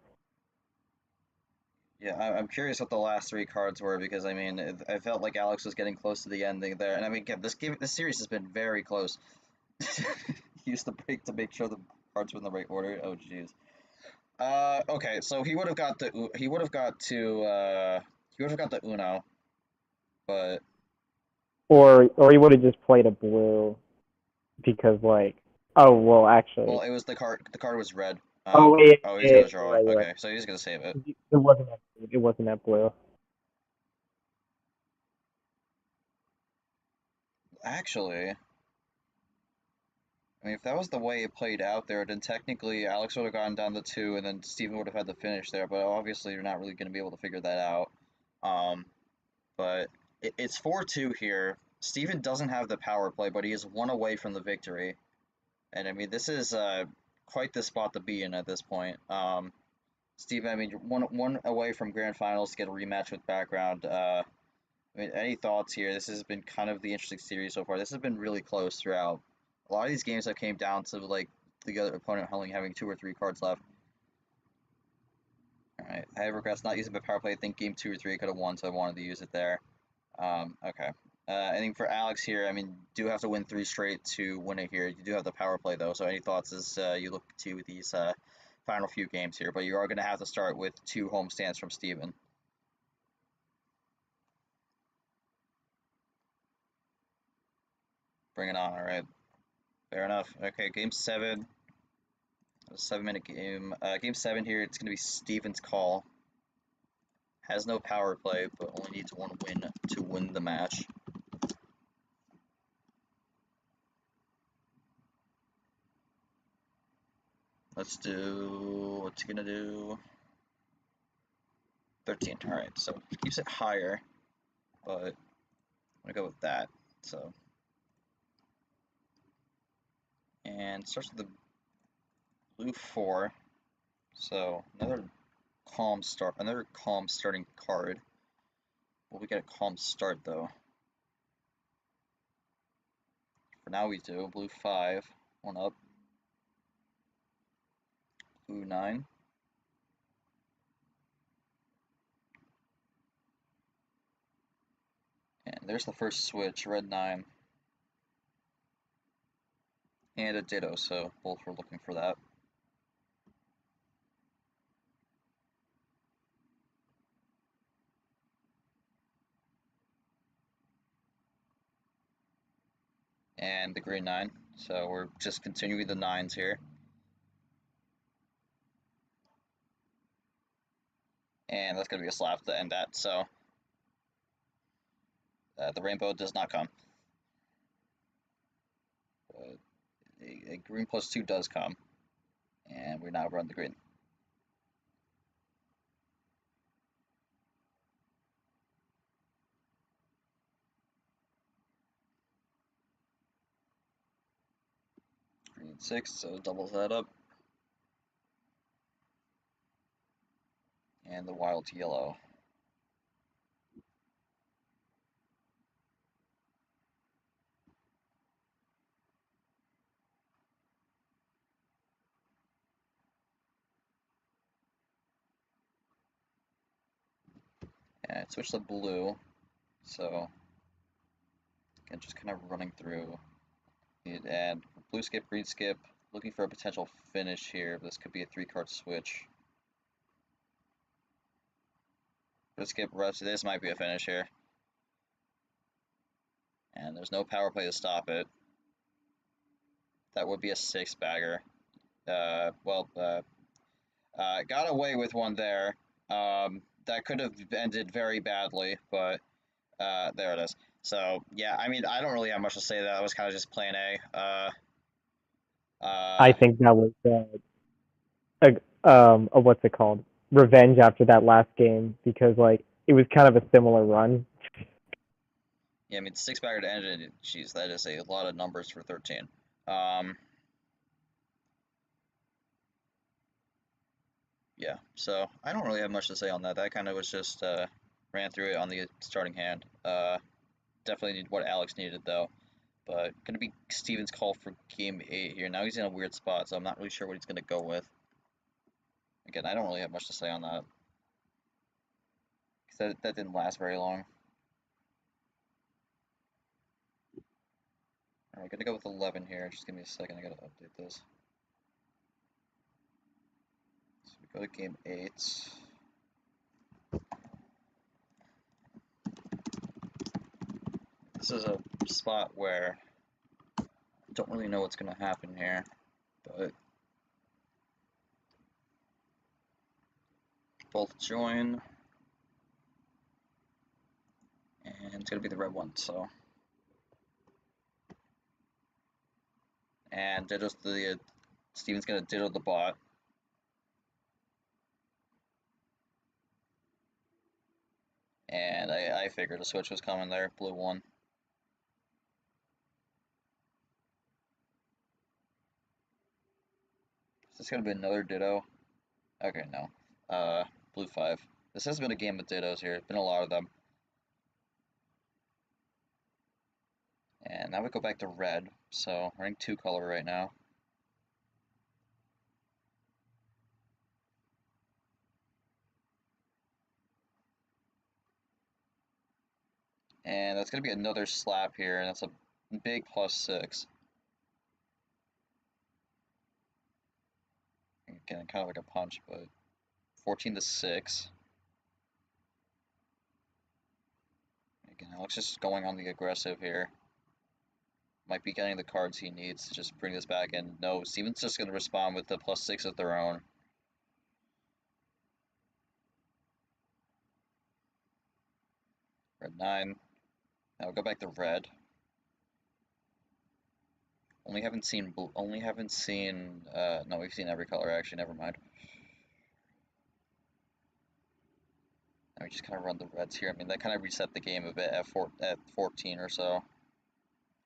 Yeah, I'm curious what the last 3 cards were, because I mean, I felt like Alex was getting close to the ending there, and I mean, this series has been very close. He used to break to make sure the cards were in the right order. Oh jeez. Okay, so he would have got the Uno, but Or he would have just played a blue. because like, oh well, actually, Well, it was the card. The card was red. oh yeah, Oh, yeah, he's yeah, gonna you're draw it. right, you're right. Okay, so he's gonna save it. It wasn't that. It wasn't that blue. Actually, I mean, if that was the way it played out there, then technically Alex would have gone down the 2, and then Steven would have had the finish there. But obviously, you're not really gonna be able to figure that out. Um, but it's 4-2 here. Steven doesn't have the power play, but he is 1 away from the victory. And I mean, this is quite the spot to be in at this point. Steven, I mean, you're one away from grand finals to get a rematch with background. I mean, any thoughts here? This has been kind of the interesting series so far. This has been really close throughout. A lot of these games have came down to like the other opponent only having 2 or 3 cards left. All right, I regret not using my power play. I think game 2 or 3 I could have won, so I wanted to use it there. Okay. I think for Alex here, I mean, do have to win 3 straight to win it here. You do have the power play though, so any thoughts as you look to these final few games here? But you are going to have to start with 2 homestands from Steven. Bring it on, all right. Fair enough. Okay, game 7. A 7-minute game. Game 7 here, it's going to be Steven's call. Has no power play, but only needs 1 win to win the match. Let's do, what's he gonna do? 13, alright, so keeps it higher, but I'm gonna go with that, so. And starts with the blue 4, so another calm starting card. Will we get a calm start though? For now we do, blue 5, 1 up. Blue 9. And there's the first switch, red 9. And a ditto, so both were looking for that. And the green 9, so we're just continuing the 9s here. And that's going to be a slap to end that, so the rainbow does not come. But a green +2 does come, and we now run the green. Green 6, so doubles that up. And the wild yellow. And switch to blue, so again, just kind of running through. You'd add blue skip, green skip, looking for a potential finish here. This could be a 3-card switch. Blue skip, rush, this might be a finish here. And there's no power play to stop it. That would be a 6-bagger. Got away with one there. That could have ended very badly, but there it is. So yeah, I mean, I don't really have much to say. That was kind of just plan A. I think that was what's it called? Revenge after that last game because like it was kind of a similar run. Yeah, I mean, 6-bagger to end it. Jeez, that is a lot of numbers for 13. Yeah, so I don't really have much to say on that. That kind of was just ran through it on the starting hand. Definitely what Alex needed though. But gonna be Steven's call for game 8 here. Now he's in a weird spot, so I'm not really sure what he's gonna go with. Again, I don't really have much to say on that. Because that didn't last very long. Alright, gonna go with 11 here. Just give me a second, I gotta update this. So we go to game 8. This is a spot where Don't really know what's going to happen here, but both join, and it's going to be the red one, so. And ditto's Steven's going to ditto the bot. And I figured a switch was coming there, blue one. Is this going to be another ditto? Okay, no. Blue 5. This has been a game of dittos here. It's been a lot of them. And now we go back to red, so we're in 2-color right now. And that's going to be another slap here, and that's a big +6. Again, kind of like a punch, but 14-6. Again, Alex is just going on the aggressive here. Might be getting the cards he needs to just bring this back in. No, Steven's just going to respond with the +6 of their own. Red 9. Now we'll go back to red. Only haven't seen blue. No, we've seen every color actually. Never mind. Now we just kind of run the reds here. I mean, that kind of reset the game a bit at 14 or so.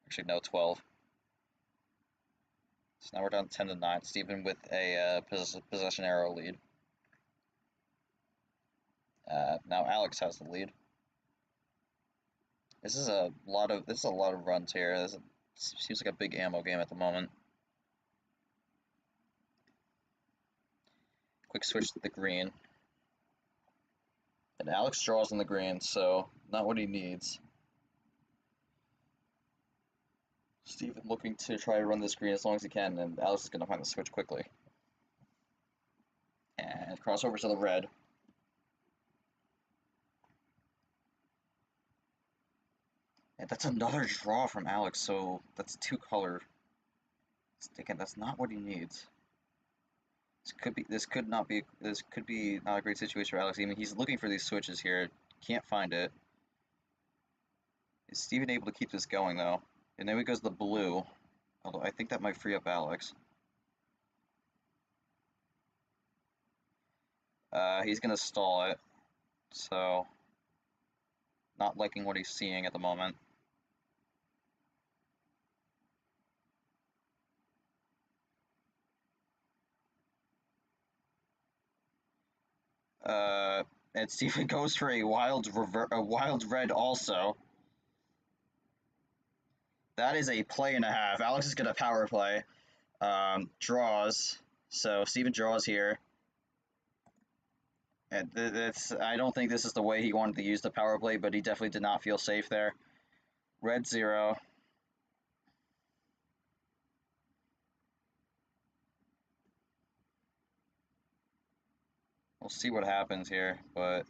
Actually, no, 12. So now we're down 10-9. Steven with a possession arrow lead. Now Alex has the lead. This is a lot of runs here. This seems like a big ammo game at the moment. Quick switch to the green. And Alex draws on the green, so not what he needs. Steven looking to try to run this green as long as he can, and Alex is going to find the switch quickly. And crossover to the red. And that's another draw from Alex, so that's 2-color. Again, that's not what he needs. This could be not a great situation for Alex. I mean, he's looking for these switches here, can't find it. Is Steven able to keep this going though? And then he goes the blue, although I think that might free up Alex. He's gonna stall it, so not liking what he's seeing at the moment. And Steven goes for a wild red also. That is a play and a half. Alex is gonna power play. Draws. So Steven draws here. And I don't think this is the way he wanted to use the power play, but he definitely did not feel safe there. Red 0. We'll see what happens here, but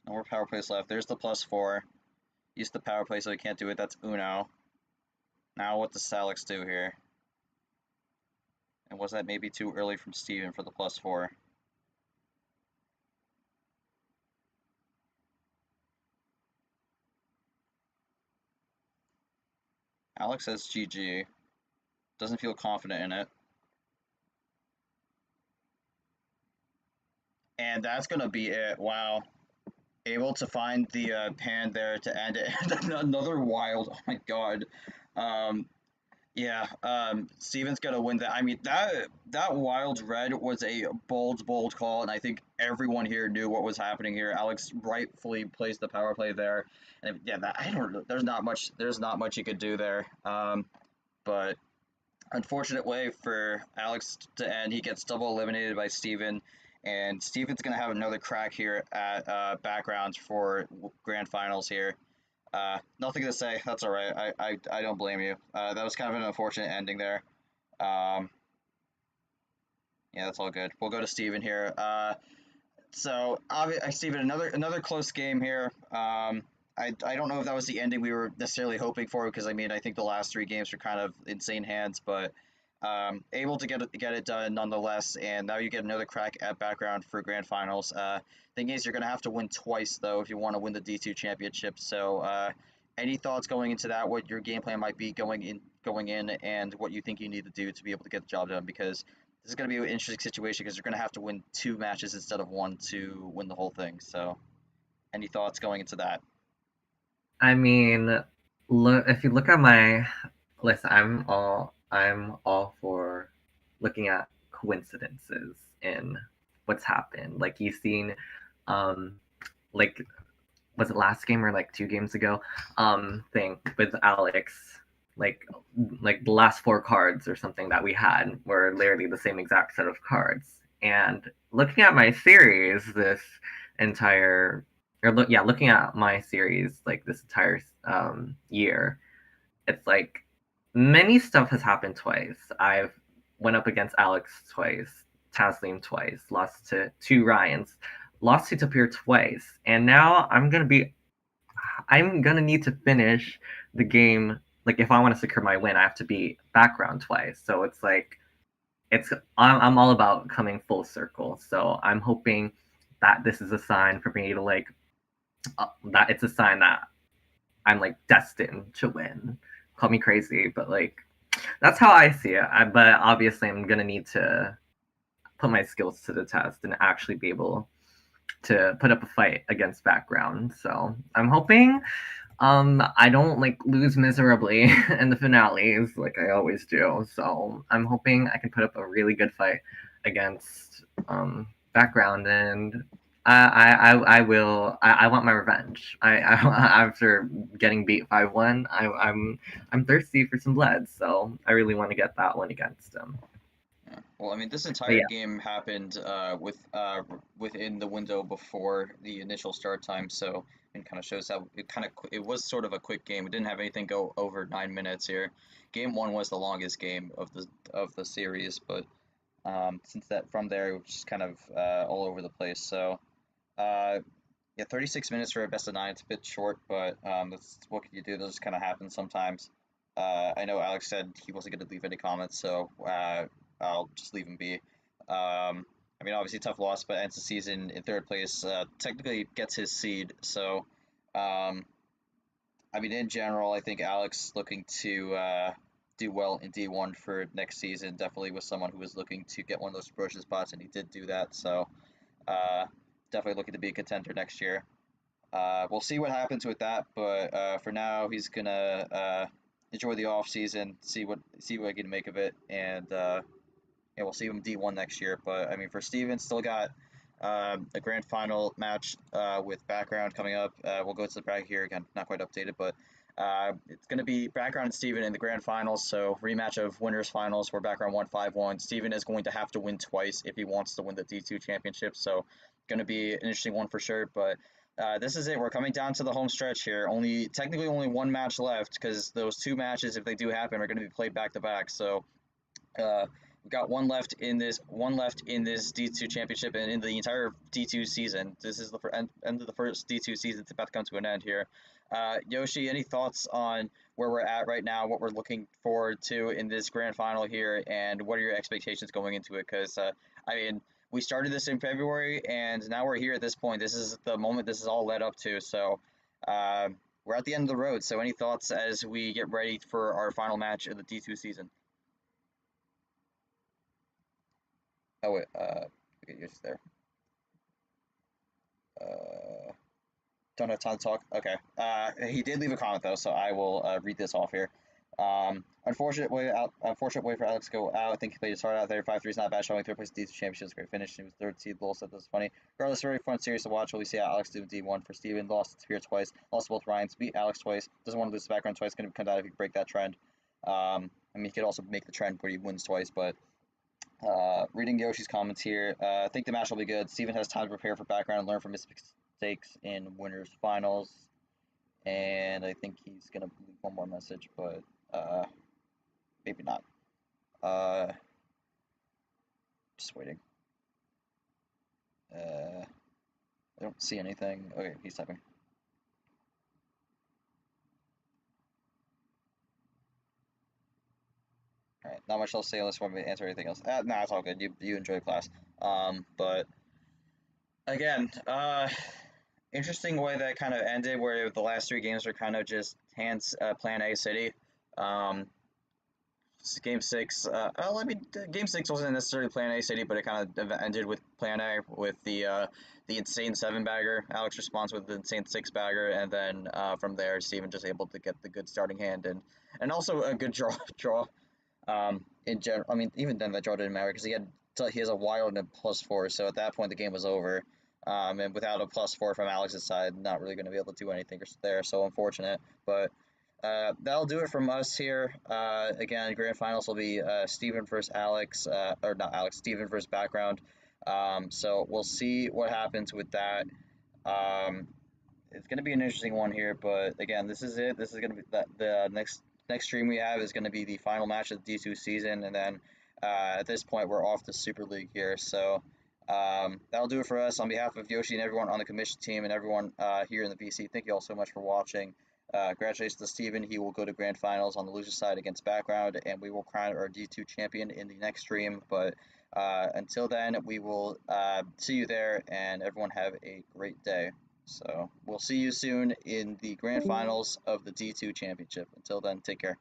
no more power plays left. There's the +4. Used the power play, so he can't do it. That's Uno. Now what does Alex do here? And was that maybe too early from Steven for the +4? Alex says GG. Doesn't feel confident in it. And that's going to be it. Wow. Able to find the pan there to end it. Another wild. Oh my god. Yeah, Steven's gonna win that. I mean, that wild red was a bold call, and I think everyone here knew what was happening here. Alex rightfully placed the power play there, and yeah, I don't know. There's not much you could do there. But unfortunate way for Alex to end. He gets double eliminated by Steven, and Steven's gonna have another crack here at backgrounds for grand finals here. Nothing to say. That's all right. I don't blame you. That was kind of an unfortunate ending there. Yeah, that's all good. We'll go to Steven here. So, Steven, another close game here. I don't know if that was the ending we were necessarily hoping for, because I mean I think the last three games were kind of insane hands, but able to get it done nonetheless. And now you get another crack at background for grand finals. Thing is, you're gonna have to win twice though if you want to win the D2 championship. So, any thoughts going into that? What your game plan might be going in, and what you think you need to do to be able to get the job done? Because this is going to be an interesting situation because you're going to have to win two matches instead of one to win the whole thing. So, any thoughts going into that? I mean, look, if you look at my list, I'm all for looking at coincidences in what's happened. Like you've seen, um, like was it last game or like 2 games ago? Thing with Alex, like like the last 4 cards or something that we had were literally the same exact set of cards. And looking at my series this entire looking at my series like this entire year, it's like many stuff has happened twice. I've went up against Alex twice, Taslim twice, lost to 2 Ryans, lost to Tapir twice, and now I'm gonna need to finish the game. Like if I want to secure my win, I have to beat background twice. So it's like I'm all about coming full circle. So I'm hoping that this is a sign for me to like that it's a sign that I'm like destined to win. Call me crazy, but like that's how I see it. But obviously, I'm gonna need to put my skills to the test and actually be able to put up a fight against background. So I'm hoping I don't like lose miserably in the finales like I always do. So I'm hoping I can put up a really good fight against background, and I will. I want my revenge. After getting beat 5-1, I'm thirsty for some blood. So I really want to get that one against him. Yeah. Well, I mean, this But entire yeah, game happened within the window before the initial start time, so it kind of shows how it was sort of a quick game. It didn't have anything go over 9 minutes here. Game one was the longest game of the series, but since that from there it was just kind of all over the place. So yeah, 36 minutes for a best of nine. It's a bit short, but that's what can you do? Those just kind of happen sometimes. I know Alex said he wasn't going to leave any comments, so I'll just leave him be. I mean, obviously tough loss, but ends the season in third place. Technically gets his seed. So, I mean, in general, I think Alex looking to do well in D1 for next season. Definitely was someone who was looking to get one of those promotion spots, and he did do that. So, uh, definitely looking to be a contender next year. We'll see what happens with that, but for now, he's gonna enjoy the off season, see what he can make of it, and yeah, we'll see him D1 next year. But I mean, for Steven, still got a grand final match with background coming up. We'll go to the bracket here again, not quite updated, but it's going to be background and Steven in the grand finals. So rematch of winners finals where background won 5-1. Steven is going to have to win twice if he wants to win the D2 championship. So going to be an interesting one for sure. But this is it. We're coming down to the home stretch here. Technically only one match left because those 2 matches, if they do happen, are going to be played back to back. So we've got one left in this D2 championship and in the entire D2 season. This is the end of the first D2 season. It's about to come to an end here. Yoshi, any thoughts on where we're at right now, what we're looking forward to in this grand final here, and what are your expectations going into it? Because I mean, we started this in February, and now we're here at this point. This is the moment this is all led up to. So we're at the end of the road. So any thoughts as we get ready for our final match of the D2 season? Oh wait, okay, you're just there. Uh, don't have time to talk. Okay. He did leave a comment though, so I will read this off here. Unfortunate way for Alex to go out. I think he played his heart out there. 5-3 is not bad showing. Third place D2 championship is a great finish. He was third seed. Lowell said this is funny. Regardless, very fun series to watch. We'll see how Alex do in D1 for Steven. Lost to Spear twice. Lost to both Ryans. Beat Alex twice. Doesn't want to lose the background twice. Going to come down if he can break that trend. I mean, he could also make the trend where he wins twice, but reading Yoshi's comments here, I think the match will be good. Steven has time to prepare for background and learn from his mistakes in winners finals. And I think he's gonna leave one more message, but maybe not. Just waiting. I don't see anything. Okay, he's typing. All right, not much else to say unless you want me to answer anything else. Nah, it's all good. You enjoy class. But again, interesting way that kind of ended, where the last three games are kind of just hands Plan A City. Um, Game six. Well, I mean, Game six wasn't necessarily Plan A City, but it kind of ended with Plan A with the insane seven bagger. Alex responds with the insane six bagger, and then from there, Steven just able to get the good starting hand and also a good draw. In general, I mean, even then that draw didn't matter because he has a wild and a +4, so at that point the game was over. And without a +4 from Alex's side, not really going to be able to do anything there. So unfortunate, but that'll do it from us here. Again, grand finals will be Steven versus Alex, or not Alex, Steven versus Background. So we'll see what happens with that. Um, it's going to be an interesting one here, but again, this is it. This is going to be the next stream we have is going to be the final match of the D2 season, and then at this point we're off the Super League here. So that'll do it for us. On behalf of Yoshi and everyone on the commission team and everyone here in the VC, thank you all so much for watching. Congratulations to Steven. He will go to grand finals on the loser side against Background, and we will crown our D2 champion in the next stream. But until then, we will see you there, and everyone have a great day. So we'll see you soon in the grand finals of the D2 championship. Until then, take care.